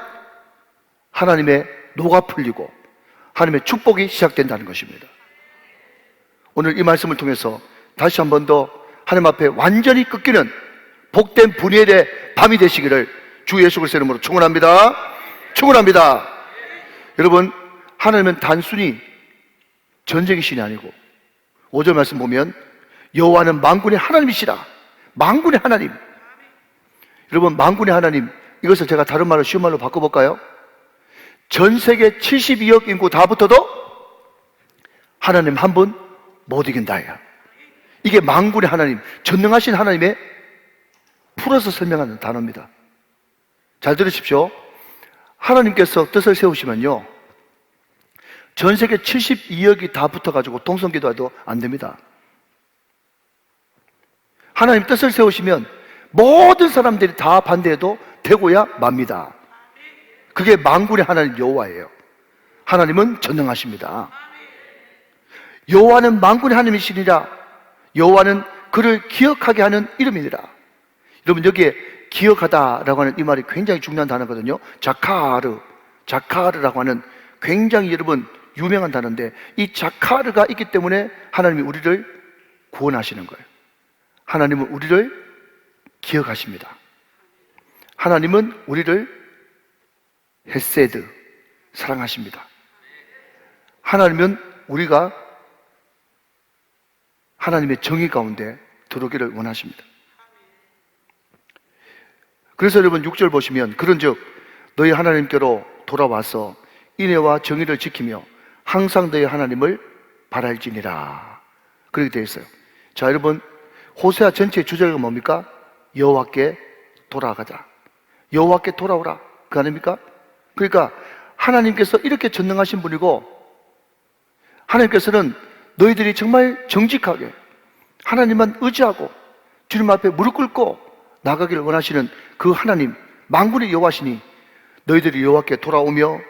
하나님의 노가 풀리고 하나님의 축복이 시작된다는 것입니다. 오늘 이 말씀을 통해서 다시 한 번 더 하나님 앞에 완전히 꺾이는 복된 분이엘의 밤이 되시기를 주 예수 그리스도의 이름으로 축원합니다. 축원합니다. 여러분, 하나님은 단순히 전쟁의 신이 아니고 5절 말씀 보면 여호와는 만군의 하나님이시라. 만군의 하나님. 여러분, 만군의 하나님, 이것을 제가 다른 말로 쉬운 말로 바꿔볼까요? 전 세계 72억 인구 다 붙어도 하나님 한 분 못 이긴다예요. 이게 만군의 하나님, 전능하신 하나님의 풀어서 설명하는 단어입니다. 잘 들으십시오. 하나님께서 뜻을 세우시면요, 전 세계 72억이 다 붙어가지고 동성기도해도 안 됩니다. 하나님 뜻을 세우시면 모든 사람들이 다 반대해도 되고야 맙니다. 그게 만군의 하나님 여호와예요. 하나님은 전능하십니다. 여호와는 만군의 하나님이시니라. 여호와는 그를 기억하게 하는 이름이니라. 여러분, 여기에 기억하다라고 하는 이 말이 굉장히 중요한 단어거든요. 자카르라고 하는 굉장히 여러분 유명한 단어인데, 이 자카르가 있기 때문에 하나님이 우리를 구원하시는 거예요. 하나님은 우리를 기억하십니다. 하나님은 우리를 헤세드, 사랑하십니다. 하나님은 우리가 하나님의 정의 가운데 들어오기를 원하십니다. 그래서 여러분 6절 보시면, 그런즉 너희 하나님께로 돌아와서 인애와 정의를 지키며 항상 너희 하나님을 바랄지니라. 그렇게 되어 있어요. 자, 여러분, 호세아 전체의 주제가 뭡니까? 여호와께 돌아가자. 여호와께 돌아오라. 그 아닙니까? 그러니까 하나님께서 이렇게 전능하신 분이고, 하나님께서는 너희들이 정말 정직하게 하나님만 의지하고 주님 앞에 무릎 꿇고 나가기를 원하시는 그 하나님, 만군의 여호와시니 너희들이 여호와께 돌아오며,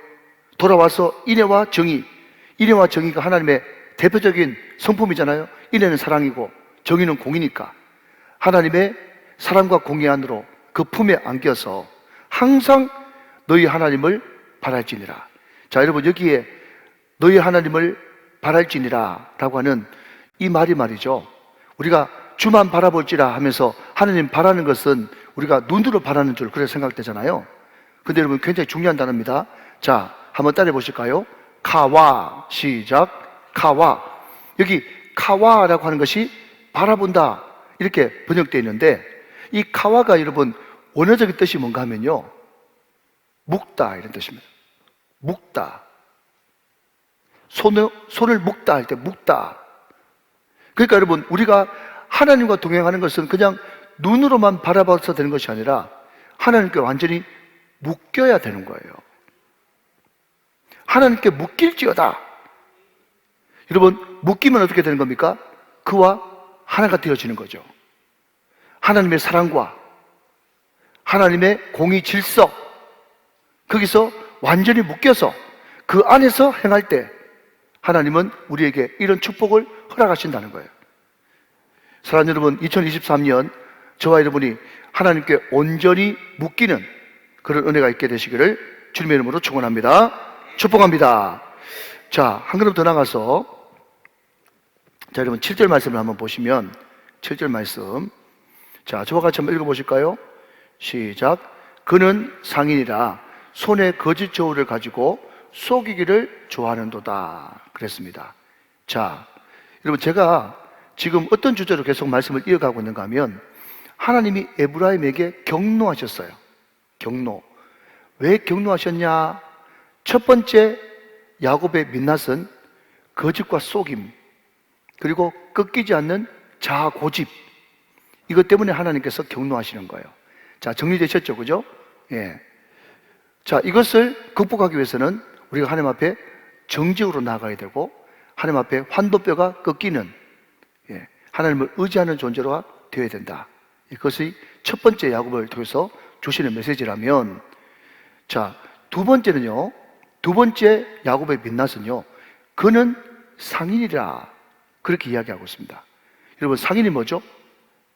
돌아와서 인애와 정의, 인애와 정의가 하나님의 대표적인 성품이잖아요. 인애는 사랑이고 정의는 공의니까 하나님의 사랑과 공의 안으로 그 품에 안겨서 항상 너희 하나님을 바랄지니라. 자, 여러분, 여기에 너희 하나님을 바랄지니라 라고 하는 이 말이 말이죠, 우리가 주만 바라볼지라 하면서 하나님 바라는 것은 우리가 눈으로 바라는 줄 그렇게 생각되잖아요. 근데 여러분, 굉장히 중요한 단어입니다. 자, 한번 따라해 보실까요? 카와, 시작. 카와. 여기 카와라고 하는 것이 바라본다 이렇게 번역되어 있는데, 이 카와가 여러분 원어적인 뜻이 뭔가 하면요, 묵다 이런 뜻입니다. 묵다. 손을 묵다 할 때 묵다. 그러니까 여러분, 우리가 하나님과 동행하는 것은 그냥 눈으로만 바라봐서 되는 것이 아니라 하나님께 완전히 묶여야 되는 거예요. 하나님께 묶일지어다. 여러분, 묶이면 어떻게 되는 겁니까? 그와 하나가 되어지는 거죠. 하나님의 사랑과 하나님의 공의 질서, 거기서 완전히 묶여서 그 안에서 행할 때 하나님은 우리에게 이런 축복을 허락하신다는 거예요. 사랑하는 여러분, 2023년 저와 여러분이 하나님께 온전히 묶이는 그런 은혜가 있게 되시기를 주님의 이름으로 축원합니다. 축복합니다. 자, 한 걸음 더 나가서, 자, 여러분 7절 말씀을 한번 보시면, 7절 말씀, 자, 저와 같이 한번 읽어보실까요? 시작. 그는 상인이라 손에 거짓 저울을 가지고 속이기를 좋아하는도다 그랬습니다. 자, 여러분, 제가 지금 어떤 주제로 계속 말씀을 이어가고 있는가 하면, 하나님이 에브라임에게 경노하셨어요. 경노. 왜 경노하셨냐? 첫 번째, 야곱의 민낯은 거짓과 속임, 그리고 꺾이지 않는 자아 고집, 이것 때문에 하나님께서 경노하시는 거예요. 자, 정리되셨죠? 그죠? 예. 자, 이것을 극복하기 위해서는 우리가 하나님 앞에 정직으로 나아가야 되고, 하나님 앞에 환도뼈가 꺾이는, 예, 하나님을 의지하는 존재가 되어야 된다. 이것이 첫 번째 야곱을 통해서 주시는 메시지라면, 자, 두 번째는요, 두 번째 야곱의 민낯은요, 그는 상인이라 그렇게 이야기하고 있습니다. 여러분, 상인이 뭐죠?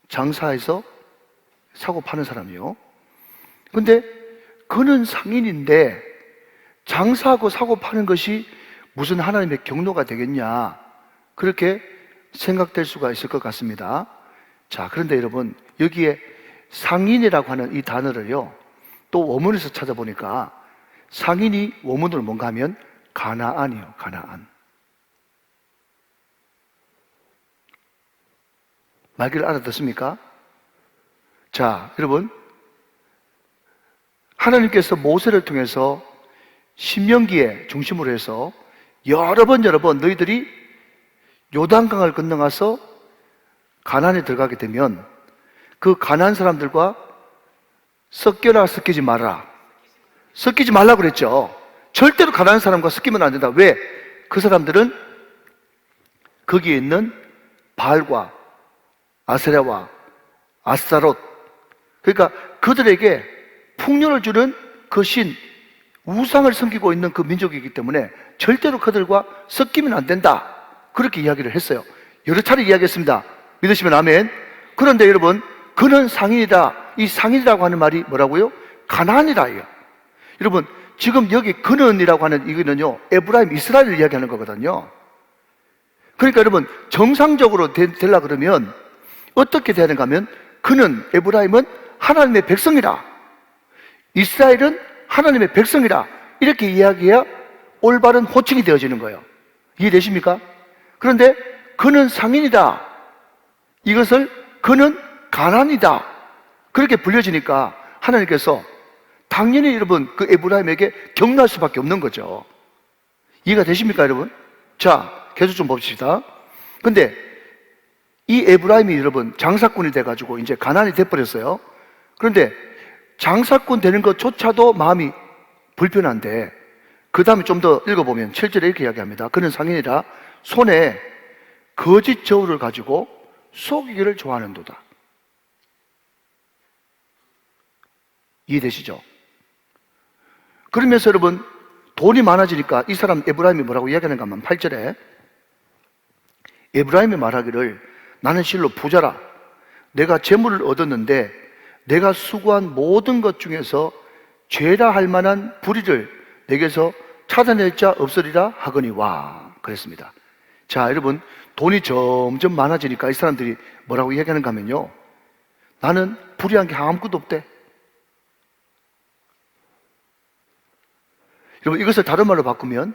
장사해서 사고 파는 사람이요. 근데 그는 상인인데 장사하고 사고 파는 것이 무슨 하나님의 경노가 되겠냐, 그렇게 생각될 수가 있을 것 같습니다. 자, 그런데 여러분, 여기에 상인이라고 하는 이 단어를요, 또 원문에서 찾아보니까 상인이 원문으로 뭔가 하면 가나안이요. 가나안. 말귀를 알아듣습니까? 자, 여러분, 하나님께서 모세를 통해서 신명기에 중심으로 해서 여러 번 너희들이 요단강을 건너가서 가나안에 들어가게 되면 그 가나안 사람들과 섞여라 섞이지 마라, 섞이지 말라고 그랬죠. 절대로 가난한 사람과 섞이면 안 된다. 왜? 그 사람들은 거기에 있는 바알과 아세라와 아스타롯, 그러니까 그들에게 풍요를 주는 그 신, 우상을 섬기고 있는 그 민족이기 때문에 절대로 그들과 섞이면 안 된다. 그렇게 이야기를 했어요. 여러 차례 이야기했습니다. 믿으시면 아멘. 그런데 여러분, 그는 상인이다. 이 상인이라고 하는 말이 뭐라고요? 가나안이라예요. 여러분, 지금 여기 그는이라고 하는 이거는요, 에브라임, 이스라엘을 이야기하는 거거든요. 그러니까 여러분, 정상적으로 되려 그러면 어떻게 돼야 되는가 하면, 그는, 에브라임은 하나님의 백성이라, 이스라엘은 하나님의 백성이라, 이렇게 이야기해야 올바른 호칭이 되어지는 거예요. 이해되십니까? 그런데 그는 상인이다, 이것을 그는 가난이다, 그렇게 불려지니까 하나님께서 당연히 여러분 그 에브라임에게 격려할 수밖에 없는 거죠. 이해가 되십니까, 여러분? 자, 계속 좀 봅시다. 근데 이 에브라임이 여러분 장사꾼이 돼가지고 이제 가난이 돼버렸어요. 그런데 장사꾼 되는 것조차도 마음이 불편한데, 그 다음에 좀 더 읽어보면 7절에 이렇게 이야기합니다. 그는 상인이라 손에 거짓 저울을 가지고 속이기를 좋아하는도다. 이해되시죠? 그러면서 여러분, 돈이 많아지니까 이 사람 에브라임이 뭐라고 이야기하는가 하면 8절에 에브라임이 말하기를 나는 실로 부자라. 내가 재물을 얻었는데 내가 수고한 모든 것 중에서 죄라 할 만한 불의를 내게서 찾아낼 자 없으리라 하거니와. 그랬습니다. 자, 여러분, 돈이 점점 많아지니까 이 사람들이 뭐라고 이야기하는가 하면요, 나는 불의한 게 아무것도 없대. 여러분, 이것을 다른 말로 바꾸면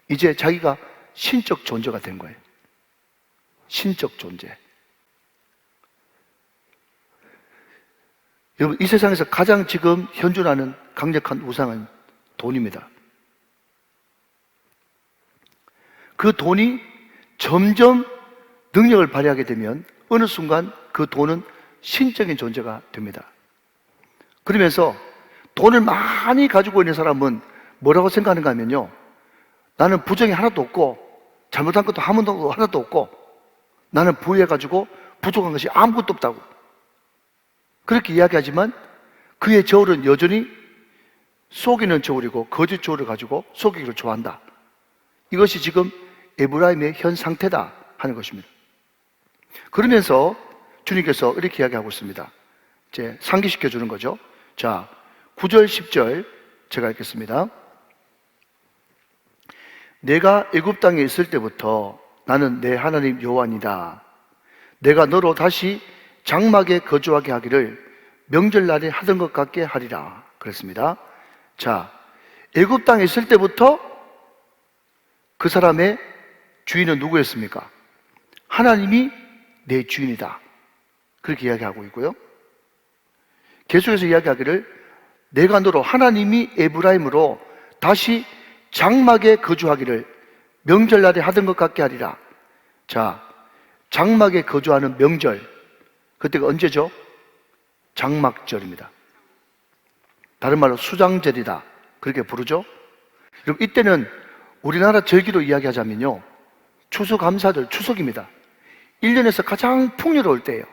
이제 자기가 신적 존재가 된 거예요. 신적 존재. 여러분, 이 세상에서 가장 지금 현존하는 강력한 우상은 돈입니다. 그 돈이 점점 능력을 발휘하게 되면 어느 순간 그 돈은 신적인 존재가 됩니다. 그러면서 돈을 많이 가지고 있는 사람은 뭐라고 생각하는가 하면요, 나는 부정이 하나도 없고 잘못한 것도 하나도 없고 나는 부유해가지고 부족한 것이 아무것도 없다고 그렇게 이야기하지만 그의 저울은 여전히 속이는 저울이고 거짓 저울을 가지고 속이기를 좋아한다. 이것이 지금 에브라임의 현 상태다 하는 것입니다. 그러면서 주님께서 이렇게 이야기하고 있습니다. 이제 상기시켜 주는 거죠. 자, 9절 10절 제가 읽겠습니다. 내가 애굽 땅에 있을 때부터 나는 내 하나님 여호와니다. 내가 너로 다시 장막에 거주하게 하기를 명절날에 하던 것 같게 하리라. 그랬습니다. 자, 애굽 땅에 있을 때부터 그 사람의 주인은 누구였습니까? 하나님이 내 주인이다. 그렇게 이야기하고 있고요. 계속해서 이야기하기를 내가 너로 하나님이 에브라임으로 다시 장막에 거주하기를 명절날에 하던 것 같게 하리라. 자, 장막에 거주하는 명절, 그때가 언제죠? 장막절입니다. 다른 말로 수장절이다, 그렇게 부르죠. 여러분, 이때는 우리나라 절기로 이야기하자면요, 추수감사절, 추석입니다. 1년에서 가장 풍요로울 때예요.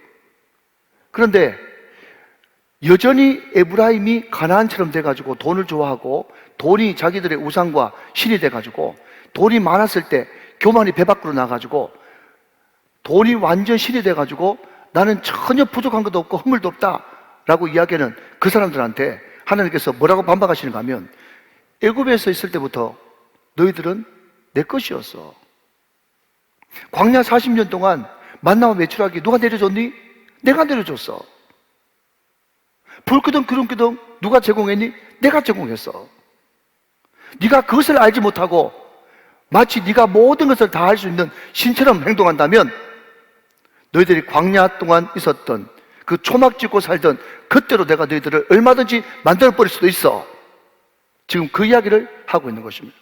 그런데 여전히 에브라임이 가나안처럼 돼가지고 돈을 좋아하고 돈이 자기들의 우상과 신이 돼가지고 돈이 많았을 때 교만이 배 밖으로 나가지고 돈이 완전 신이 돼가지고 나는 전혀 부족한 것도 없고 허물도 없다 라고 이야기하는 그 사람들한테 하나님께서 뭐라고 반박하시는가 하면, 애굽에서 있을 때부터 너희들은 내 것이었어. 광야 40년 동안 만나와 메추라기 누가 내려줬니? 내가 내려줬어. 불 끄던 구름 끄던 누가 제공했니? 내가 제공했어. 네가 그것을 알지 못하고 마치 네가 모든 것을 다 할 수 있는 신처럼 행동한다면 너희들이 광야 동안 있었던 그 초막 짓고 살던 그때로 내가 너희들을 얼마든지 만들어버릴 수도 있어. 지금 그 이야기를 하고 있는 것입니다.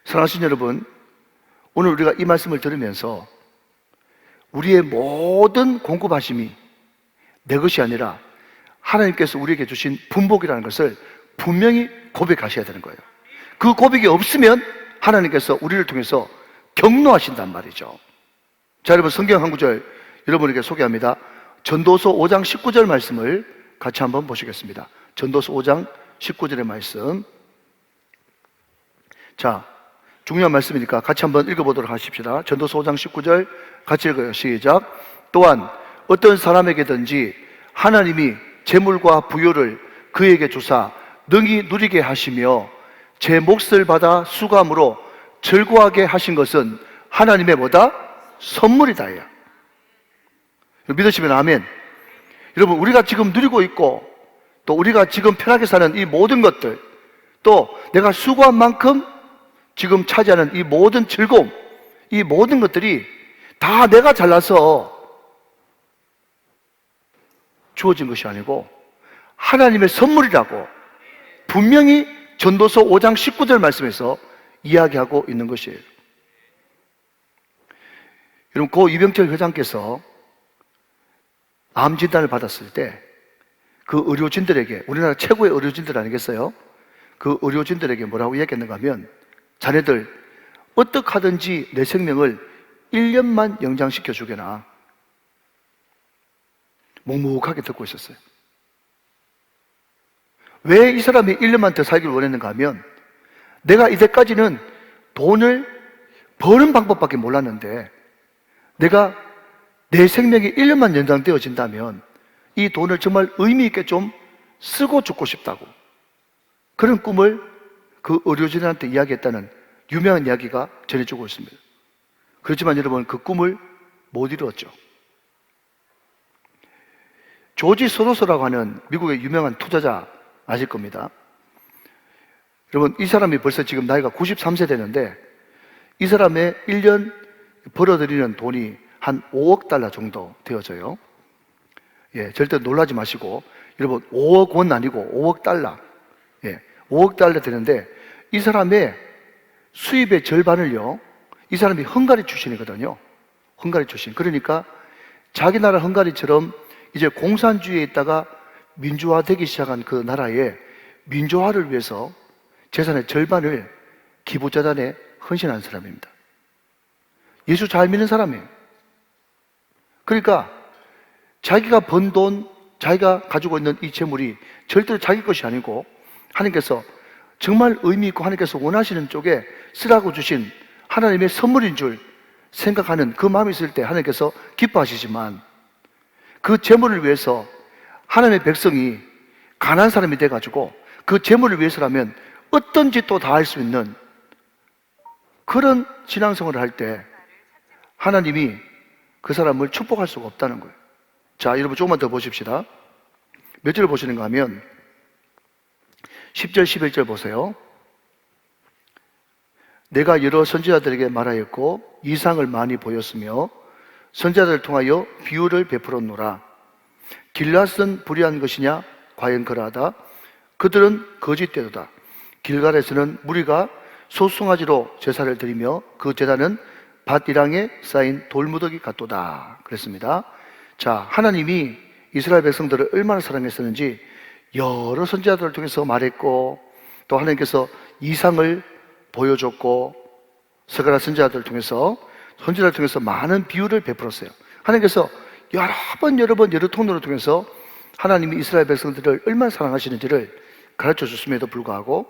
사랑하신 여러분, 오늘 우리가 이 말씀을 들으면서 우리의 모든 공급하심이 내 것이 아니라 하나님께서 우리에게 주신 분복이라는 것을 분명히 고백하셔야 되는 거예요. 그 고백이 없으면 하나님께서 우리를 통해서 경노하신단 말이죠. 자, 여러분, 성경 한 구절 여러분에게 소개합니다. 전도서 5장 19절 말씀을 같이 한번 보시겠습니다. 전도서 5장 19절의 말씀. 자, 중요한 말씀이니까 같이 한번 읽어보도록 하십시다. 전도서 5장 19절 같이 읽어요. 시작. 또한 어떤 사람에게든지 하나님이 재물과 부요를 그에게 주사 능히 누리게 하시며 제 몫을 받아 수감으로 즐거워하게 하신 것은 하나님의 뭐다? 선물이다. 믿으시면 아멘. 여러분, 우리가 지금 누리고 있고 또 우리가 지금 편하게 사는 이 모든 것들, 또 내가 수고한 만큼 지금 차지하는 이 모든 즐거움, 이 모든 것들이 다 내가 잘나서 주어진 것이 아니고 하나님의 선물이라고 분명히 전도서 5장 19절 말씀에서 이야기하고 있는 것이에요. 여러분, 고 이병철 회장께서 암 진단을 받았을 때 그 의료진들에게, 우리나라 최고의 의료진들 아니겠어요? 그 의료진들에게 뭐라고 이야기했는가 하면, 자네들 어떻게 하든지 내 생명을 1년만 연장시켜 주게나. 묵묵하게 듣고 있었어요. 왜 이 사람이 1년만 더 살기를 원했는가 하면, 내가 이때까지는 돈을 버는 방법밖에 몰랐는데 내가 내 생명이 1년만 연장되어진다면 이 돈을 정말 의미 있게 좀 쓰고 죽고 싶다고, 그런 꿈을 그 의료진한테 이야기했다는 유명한 이야기가 전해지고 있습니다. 그렇지만 여러분, 그 꿈을 못 이루었죠. 조지 소로스라고 하는 미국의 유명한 투자자 아실 겁니다. 여러분, 이 사람이 벌써 지금 나이가 93세 되는데 이 사람의 1년 벌어들이는 돈이 한 5억 달러 정도 되어져요. 예, 절대 놀라지 마시고, 여러분, 5억 원 아니고 5억 달러. 예, 5억 달러 되는데 이 사람의 수입의 절반을요, 이 사람이 헝가리 출신이거든요. 헝가리 출신. 그러니까 자기 나라 헝가리처럼 이제 공산주의에 있다가 민주화되기 시작한 그 나라의 민주화를 위해서 재산의 절반을 기부재단에 헌신한 사람입니다. 예수 잘 믿는 사람이에요. 그러니까 자기가 번 돈, 자기가 가지고 있는 이 재물이 절대로 자기 것이 아니고 하나님께서 정말 의미 있고 하나님께서 원하시는 쪽에 쓰라고 주신 하나님의 선물인 줄 생각하는 그 마음이 있을 때 하나님께서 기뻐하시지만, 그 재물을 위해서 하나님의 백성이 가난한 사람이 돼가지고 그 재물을 위해서라면 어떤 짓도 다 할 수 있는 그런 신앙생활을 할 때 하나님이 그 사람을 축복할 수가 없다는 거예요. 자, 여러분 조금만 더 보십시다. 몇 절을 보시는가 하면 10절, 11절 보세요. 내가 여러 선지자들에게 말하였고 이상을 많이 보였으며 선지자들을 통하여 비유를 베풀었노라. 길앗은 불의한 것이냐? 과연 그러하다. 그들은 거짓되도다. 길갈에서는 무리가 소송아지로 제사를 드리며 그 제단은 밭이랑에 쌓인 돌무더기 같도다. 그랬습니다. 자, 하나님이 이스라엘 백성들을 얼마나 사랑했었는지 여러 선지자들을 통해서 말했고, 또 하나님께서 이상을 보여줬고, 스가랴 선지자들을 통해서, 선지자를 통해서 많은 비유를 베풀었어요. 하나님께서 여러 번 여러 통로를 통해서 하나님이 이스라엘 백성들을 얼마나 사랑하시는지를 가르쳐 줬음에도 불구하고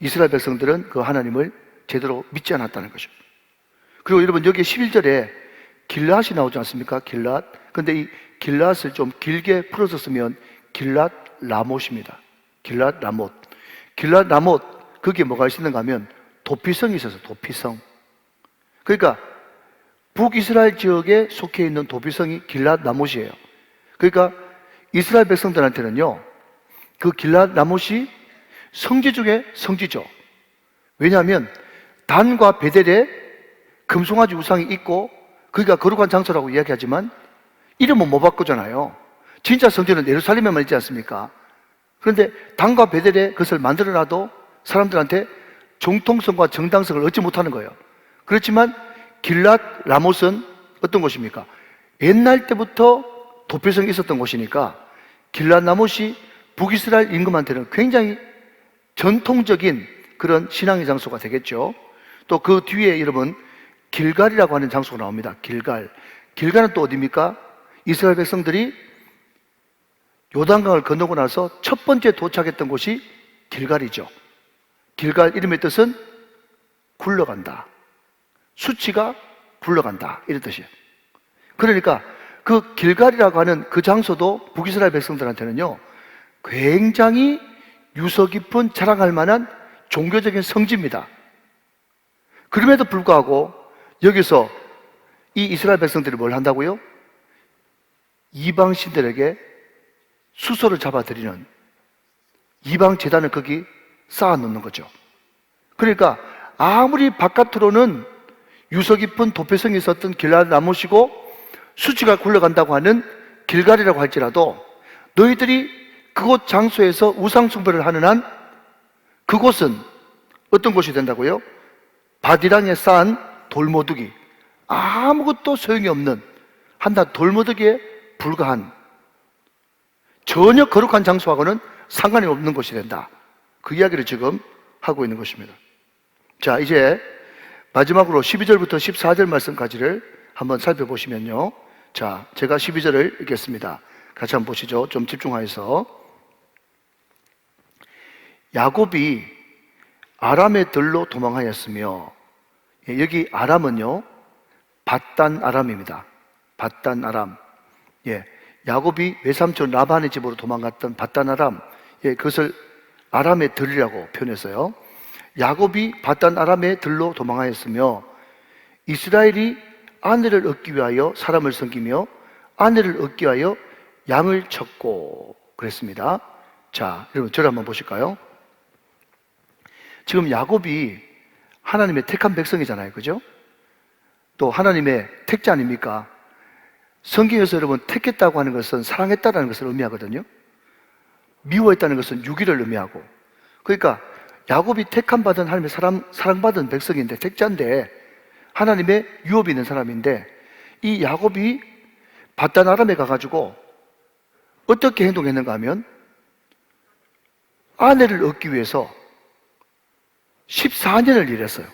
이스라엘 백성들은 그 하나님을 제대로 믿지 않았다는 거죠. 그리고 여러분, 여기 11절에 길앗이 나오지 않습니까? 길앗. 근데 이 길앗을 좀 길게 풀어서 쓰면 길앗 라못입니다. 길앗 라못. 길앗 라못, 거기에 뭐가 있었는가 하면 도피성이 있어서 도피성. 그러니까 북이스라엘 지역에 속해 있는 도피성이 길앗 라못이에요. 그러니까 이스라엘 백성들한테는요, 그 길앗 라못이 성지 중에 성지죠. 왜냐하면 단과 베델에 금송아지 우상이 있고 거기가 거룩한 장소라고 이야기하지만 이름은 못 바꾸잖아요. 진짜 성지는 예루살렘에만 있지 않습니까? 그런데 단과 베델에 그것을 만들어놔도 사람들한테 정통성과 정당성을 얻지 못하는 거예요. 그렇지만 길앗 라못은 어떤 곳입니까? 옛날 때부터 도피성이 있었던 곳이니까 길앗 라못이 북이스라엘 임금한테는 굉장히 전통적인 그런 신앙의 장소가 되겠죠. 또 그 뒤에 여러분 길갈이라고 하는 장소가 나옵니다. 길갈은 또 어디입니까? 이스라엘 백성들이 요단강을 건너고 나서 첫 번째 도착했던 곳이 길갈이죠. 길갈 이름의 뜻은 굴러간다. 수치가 굴러간다. 이런 뜻이에요. 그러니까 그 길갈이라고 하는 그 장소도 북이스라엘 백성들한테는요, 굉장히 유서 깊은 자랑할 만한 종교적인 성지입니다. 그럼에도 불구하고 여기서 이 이스라엘 백성들이 뭘 한다고요? 이방 신들에게 수소를 잡아들이는 이방 제단을 거기 쌓아 놓는 거죠. 그러니까 아무리 바깥으로는 유서 깊은 도표성이 있었던 길앗 라못이고 수치가 굴러간다고 하는 길갈이라고 할지라도 너희들이 그곳 장소에서 우상 숭배를 하는 한 그곳은 어떤 곳이 된다고요? 바디랑에 쌓은 돌모두기, 아무것도 소용이 없는 한낱 돌모두기에 불과한 전혀 거룩한 장소하고는 상관이 없는 곳이 된다. 그 이야기를 지금 하고 있는 것입니다. 자, 이제 마지막으로 12절부터 14절 말씀까지를 한번 살펴보시면요. 자, 제가 12절을 읽겠습니다. 같이 한번 보시죠. 좀 집중하여서. 야곱이 아람의 들로 도망하였으며, 여기 아람은요, 밧단 아람입니다. 밧단 아람. 야곱이 외삼촌 라반의 집으로 도망갔던 밧단 아람, 그것을 아람의 들이라고 표현했어요. 야곱이 밧단 아람의 들로 도망하였으며 이스라엘이 아내를 얻기 위하여 사람을 섬기며 아내를 얻기 위하여 양을 쳤고 그랬습니다. 자, 여러분 저를 한번 보실까요? 지금 야곱이 하나님의 택한 백성이잖아요. 그죠? 또 하나님의 택자 아닙니까? 성경에서 여러분 택했다고 하는 것은 사랑했다는 것을 의미하거든요. 미워했다는 것은 유기를 의미하고, 그러니까 야곱이 택함 받은 하나님의 사랑받은 백성인데, 택자인데 하나님의 유업이 있는 사람인데, 이 야곱이 밧단 아람에 가가지고 어떻게 행동했는가 하면 아내를 얻기 위해서 14년을 일했어요.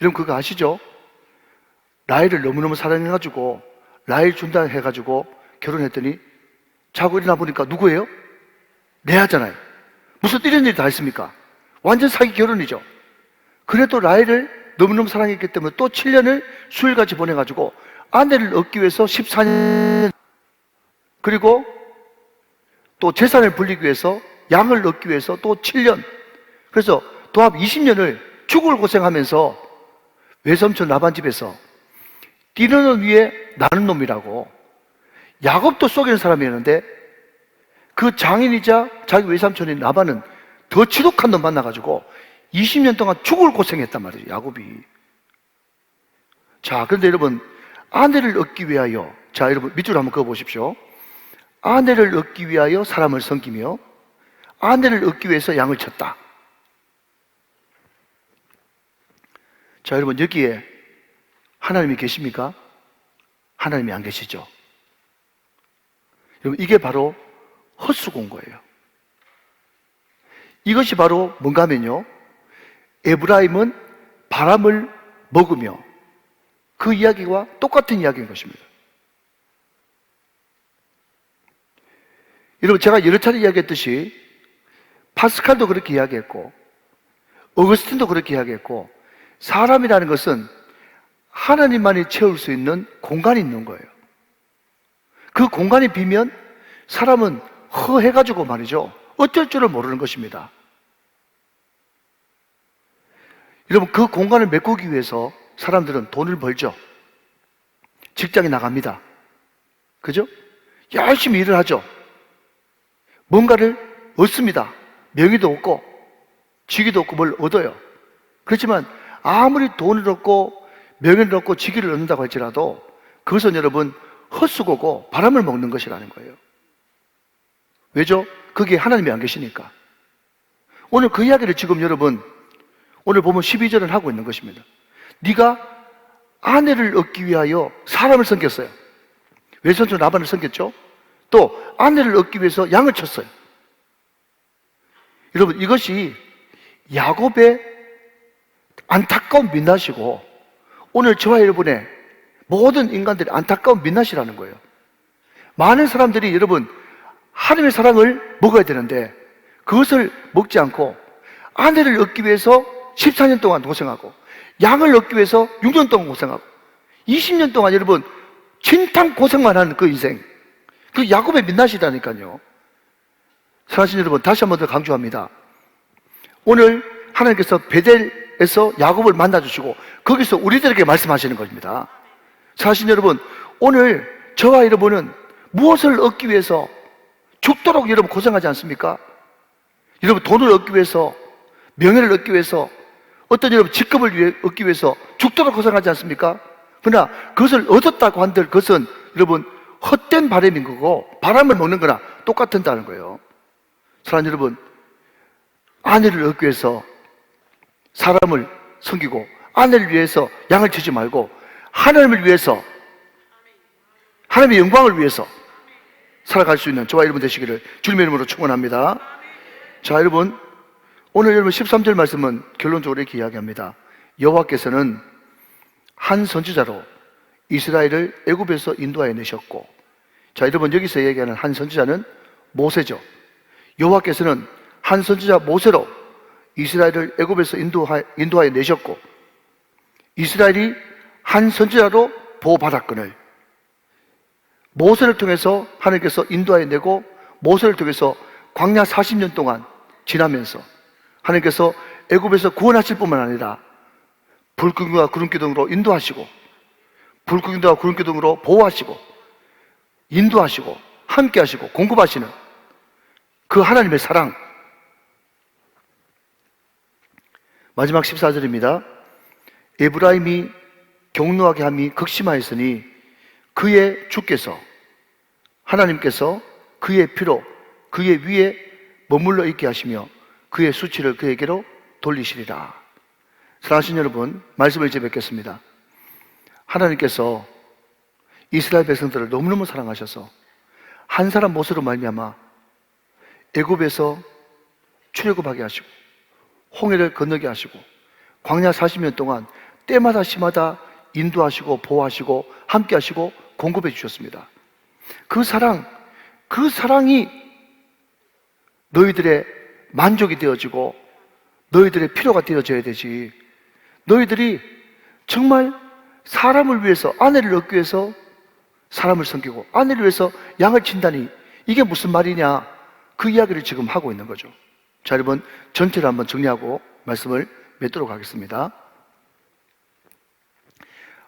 여러분 그거 아시죠? 라헬을 너무너무 사랑해가지고 라헬 준다 해가지고 결혼했더니 자고 일어나 보니까 누구예요? 레아잖아요. 무슨 이런 일이 다 있습니까? 완전 사기 결혼이죠. 그래도 라헬을 너무너무 사랑했기 때문에 또 7년을 수일같이 보내가지고 아내를 얻기 위해서 14년, 그리고 또 재산을 불리기 위해서 양을 얻기 위해서 또 7년, 그래서 도합 20년을 죽을 고생하면서 외삼촌 라반 집에서 뛰는 위에 나는 놈이라고 야곱도 속이는 사람이었는데, 그 장인이자 자기 외삼촌인 라반은 더 지독한 놈 만나가지고 20년 동안 죽을 고생했단 말이에요, 야곱이. 자, 그런데 여러분, 아내를 얻기 위하여, 자, 여러분 밑줄 한번 그어보십시오. 아내를 얻기 위하여 사람을 섬기며 아내를 얻기 위해서 양을 쳤다. 자, 여러분 여기에 하나님이 계십니까? 하나님이 안 계시죠? 여러분 이게 바로 헛수고인 거예요. 이것이 바로 뭔가 하면요, 에브라임은 바람을 먹으며 그 이야기와 똑같은 이야기인 것입니다. 여러분 제가 여러 차례 이야기했듯이 파스칼도 그렇게 이야기했고 어거스틴도 그렇게 이야기했고, 사람이라는 것은 하나님만이 채울 수 있는 공간이 있는 거예요. 그 공간이 비면 사람은 허해가지고 말이죠, 어쩔 줄을 모르는 것입니다. 여러분 그 공간을 메꾸기 위해서 사람들은 돈을 벌죠. 직장에 나갑니다. 그죠? 열심히 일을 하죠. 뭔가를 얻습니다. 명예도 얻고 직위도 얻고 뭘 얻어요. 그렇지만 아무리 돈을 얻고 명예를 얻고 직위를 얻는다고 할지라도 그것은 여러분 헛수고고 바람을 먹는 것이라는 거예요. 왜죠? 그게 하나님이 안 계시니까. 오늘 그 이야기를 지금 여러분 오늘 보면 12절은 하고 있는 것입니다. 네가 아내를 얻기 위하여 사람을 섬겼어요. 외삼촌 라반을 섬겼죠. 또 아내를 얻기 위해서 양을 쳤어요. 여러분, 이것이 야곱의 안타까운 민낯이고 오늘 저와 여러분의 모든 인간들의 안타까운 민낯이라는 거예요. 많은 사람들이 여러분 하나님의 사랑을 먹어야 되는데 그것을 먹지 않고 아내를 얻기 위해서 14년 동안 고생하고 양을 얻기 위해서 6년 동안 고생하고 20년 동안 여러분 진탕 고생만 하는 그 인생, 그 야곱의 민낯이라니까요. 사랑하신 여러분, 다시 한 번 더 강조합니다. 오늘 하나님께서 베델에서 야곱을 만나주시고 거기서 우리들에게 말씀하시는 겁니다. 사랑하신 여러분, 오늘 저와 여러분은 무엇을 얻기 위해서 죽도록 여러분 고생하지 않습니까? 여러분 돈을 얻기 위해서, 명예를 얻기 위해서, 어떤 여러분 직급을 얻기 위해서 죽도록 고생하지 않습니까? 그러나 그것을 얻었다고 한들 그것은 여러분 헛된 바람인 거고 바람을 먹는 거나 똑같다는 거예요. 사랑하는 여러분, 아내를 얻기 위해서 사람을 섬기고 아내를 위해서 양을 치지 말고 하나님을 위해서, 하나님의 영광을 위해서 살아갈 수 있는 저와 여러분 되시기를 주님의 이름으로 축원합니다. 자, 여러분, 오늘 여러분 13절 말씀은 결론적으로 이렇게 이야기합니다. 여호와께서는 한 선지자로 이스라엘을 애굽에서 인도하여 내셨고, 자, 여러분 여기서 얘기하는 한 선지자는 모세죠. 여호와께서는 한 선지자 모세로 이스라엘을 애굽에서 인도하여 내셨고, 이스라엘이 한 선지자로 보호받았거늘 모세를 통해서 하나님께서 인도하여 내고 모세를 통해서 광야 40년 동안 지나면서 하나님께서 애굽에서 구원하실 뿐만 아니라 불기둥과 구름기둥으로 인도하시고 불기둥과 구름기둥으로 보호하시고 인도하시고 함께하시고 공급하시는 그 하나님의 사랑. 마지막 14절입니다. 에브라임이 경노하게 함이 극심하였으니 그의 주께서 하나님께서 그의 피로 그의 위에 머물러 있게 하시며 그의 수치를 그에게로 돌리시리라. 사랑하신 여러분, 말씀을 이제 뵙겠습니다. 하나님께서 이스라엘 백성들을 너무너무 사랑하셔서 한 사람 모세로 말미암아 애굽에서 출애굽하게 하시고 홍해를 건너게 하시고 광야 40년 동안 때마다 시마다 인도하시고 보호하시고 함께하시고 공급해 주셨습니다. 그 사랑이 너희들의 만족이 되어지고 너희들의 필요가 되어져야 되지. 너희들이 정말 사람을 위해서, 아내를 얻기 위해서 사람을 섬기고 아내를 위해서 양을 친다니 이게 무슨 말이냐, 그 이야기를 지금 하고 있는 거죠. 자, 여러분 전체를 한번 정리하고 말씀을 맺도록 하겠습니다.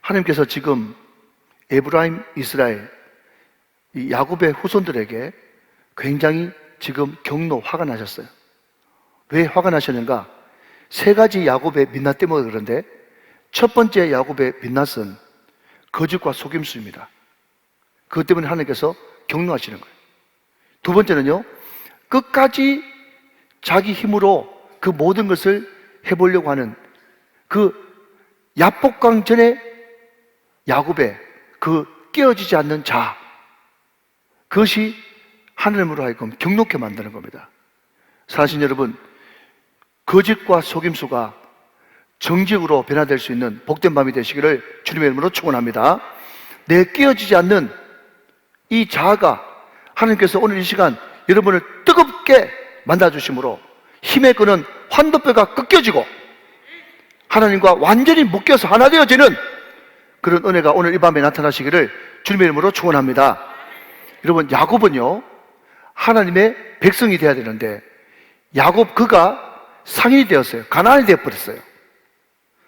하나님께서 지금 에브라임, 이스라엘, 이 야곱의 후손들에게 굉장히 지금 경노, 화가 나셨어요. 왜 화가 나셨는가? 세 가지 야곱의 민낯 때문에 그런데 첫 번째 야곱의 민낯은 거짓과 속임수입니다. 그것 때문에 하나님께서 경노하시는 거예요. 두 번째는요, 끝까지 자기 힘으로 그 모든 것을 해보려고 하는 그 야복강 전에 야곱의 그 깨어지지 않는 자, 그것이 하나님으로 하여금 경록해 만드는 겁니다. 사실 여러분, 거짓과 속임수가 정직으로 변화될 수 있는 복된 밤이 되시기를 주님의 이름으로 축원합니다. 내 깨어지지 않는 이 자아가 하나님께서 오늘 이 시간 여러분을 뜨겁게 만나주심으로 힘에 끄는 환도뼈가 꺾여지고 하나님과 완전히 묶여서 하나 되어지는 그런 은혜가 오늘 이 밤에 나타나시기를 주님의 이름으로 축원합니다. 여러분, 야곱은요 하나님의 백성이 되어야 되는데 야곱 그가 상인이 되었어요. 가나안이 되어버렸어요.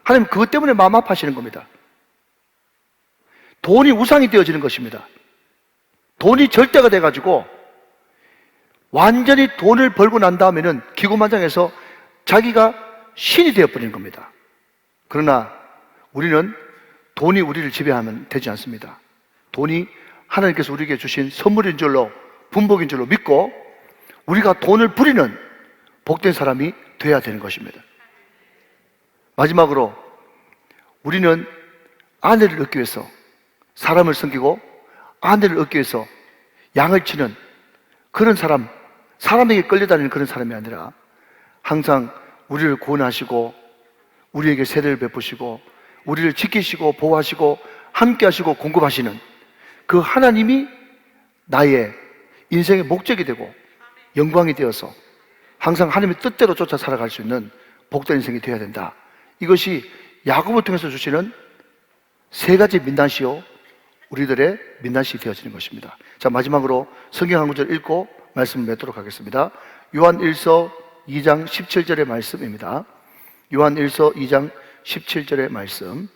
하나님 그것 때문에 마음 아파하시는 겁니다. 돈이 우상이 되어지는 것입니다. 돈이 절대가 돼가지고 완전히 돈을 벌고 난 다음에는 기고만장해서 자기가 신이 되어버리는 겁니다. 그러나 우리는 돈이 우리를 지배하면 되지 않습니다. 돈이 하나님께서 우리에게 주신 선물인 줄로, 분복인 줄로 믿고 우리가 돈을 부리는 복된 사람이 되어야 되는 것입니다. 마지막으로 우리는 아내를 얻기 위해서 사람을 섬기고 아내를 얻기 위해서 양을 치는 그런 사람, 사람에게 끌려다니는 그런 사람이 아니라 항상 우리를 구원하시고 우리에게 세례를 베푸시고 우리를 지키시고 보호하시고 함께 하시고 공급하시는 그 하나님이 나의 인생의 목적이 되고 영광이 되어서 항상 하나님의 뜻대로 쫓아 살아갈 수 있는 복된 인생이 되어야 된다. 이것이 야곱을 통해서 주시는 세 가지 민낯이요 우리들의 민낯이 되어지는 것입니다. 자, 마지막으로 성경 한 구절 읽고 말씀을 맺도록 하겠습니다. 요한 1서 2장 17절의 말씀입니다. 요한 1서 2장 17절의 말씀.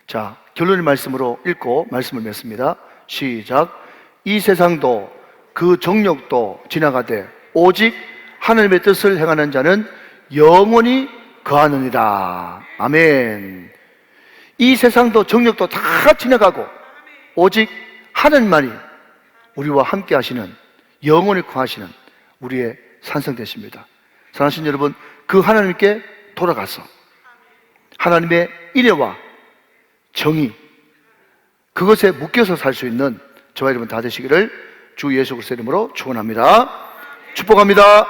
자, 결론의 말씀으로 읽고 말씀을 맺습니다. 시작. 이 세상도 그 정욕도 지나가되 오직 하나님의 뜻을 행하는 자는 영원히 거하느니라. 아멘. 이 세상도 정욕도 다 지나가고 오직 하나님만이 우리와 함께 하시는 영원히 거하시는 우리의 산성되십니다. 사랑하신 여러분, 그 하나님께 돌아가서 하나님의 인애와 정의 그것에 묶여서 살 수 있는 저와 여러분 다 되시기를 주 예수 그리스도 이름으로 축원합니다. 축복합니다.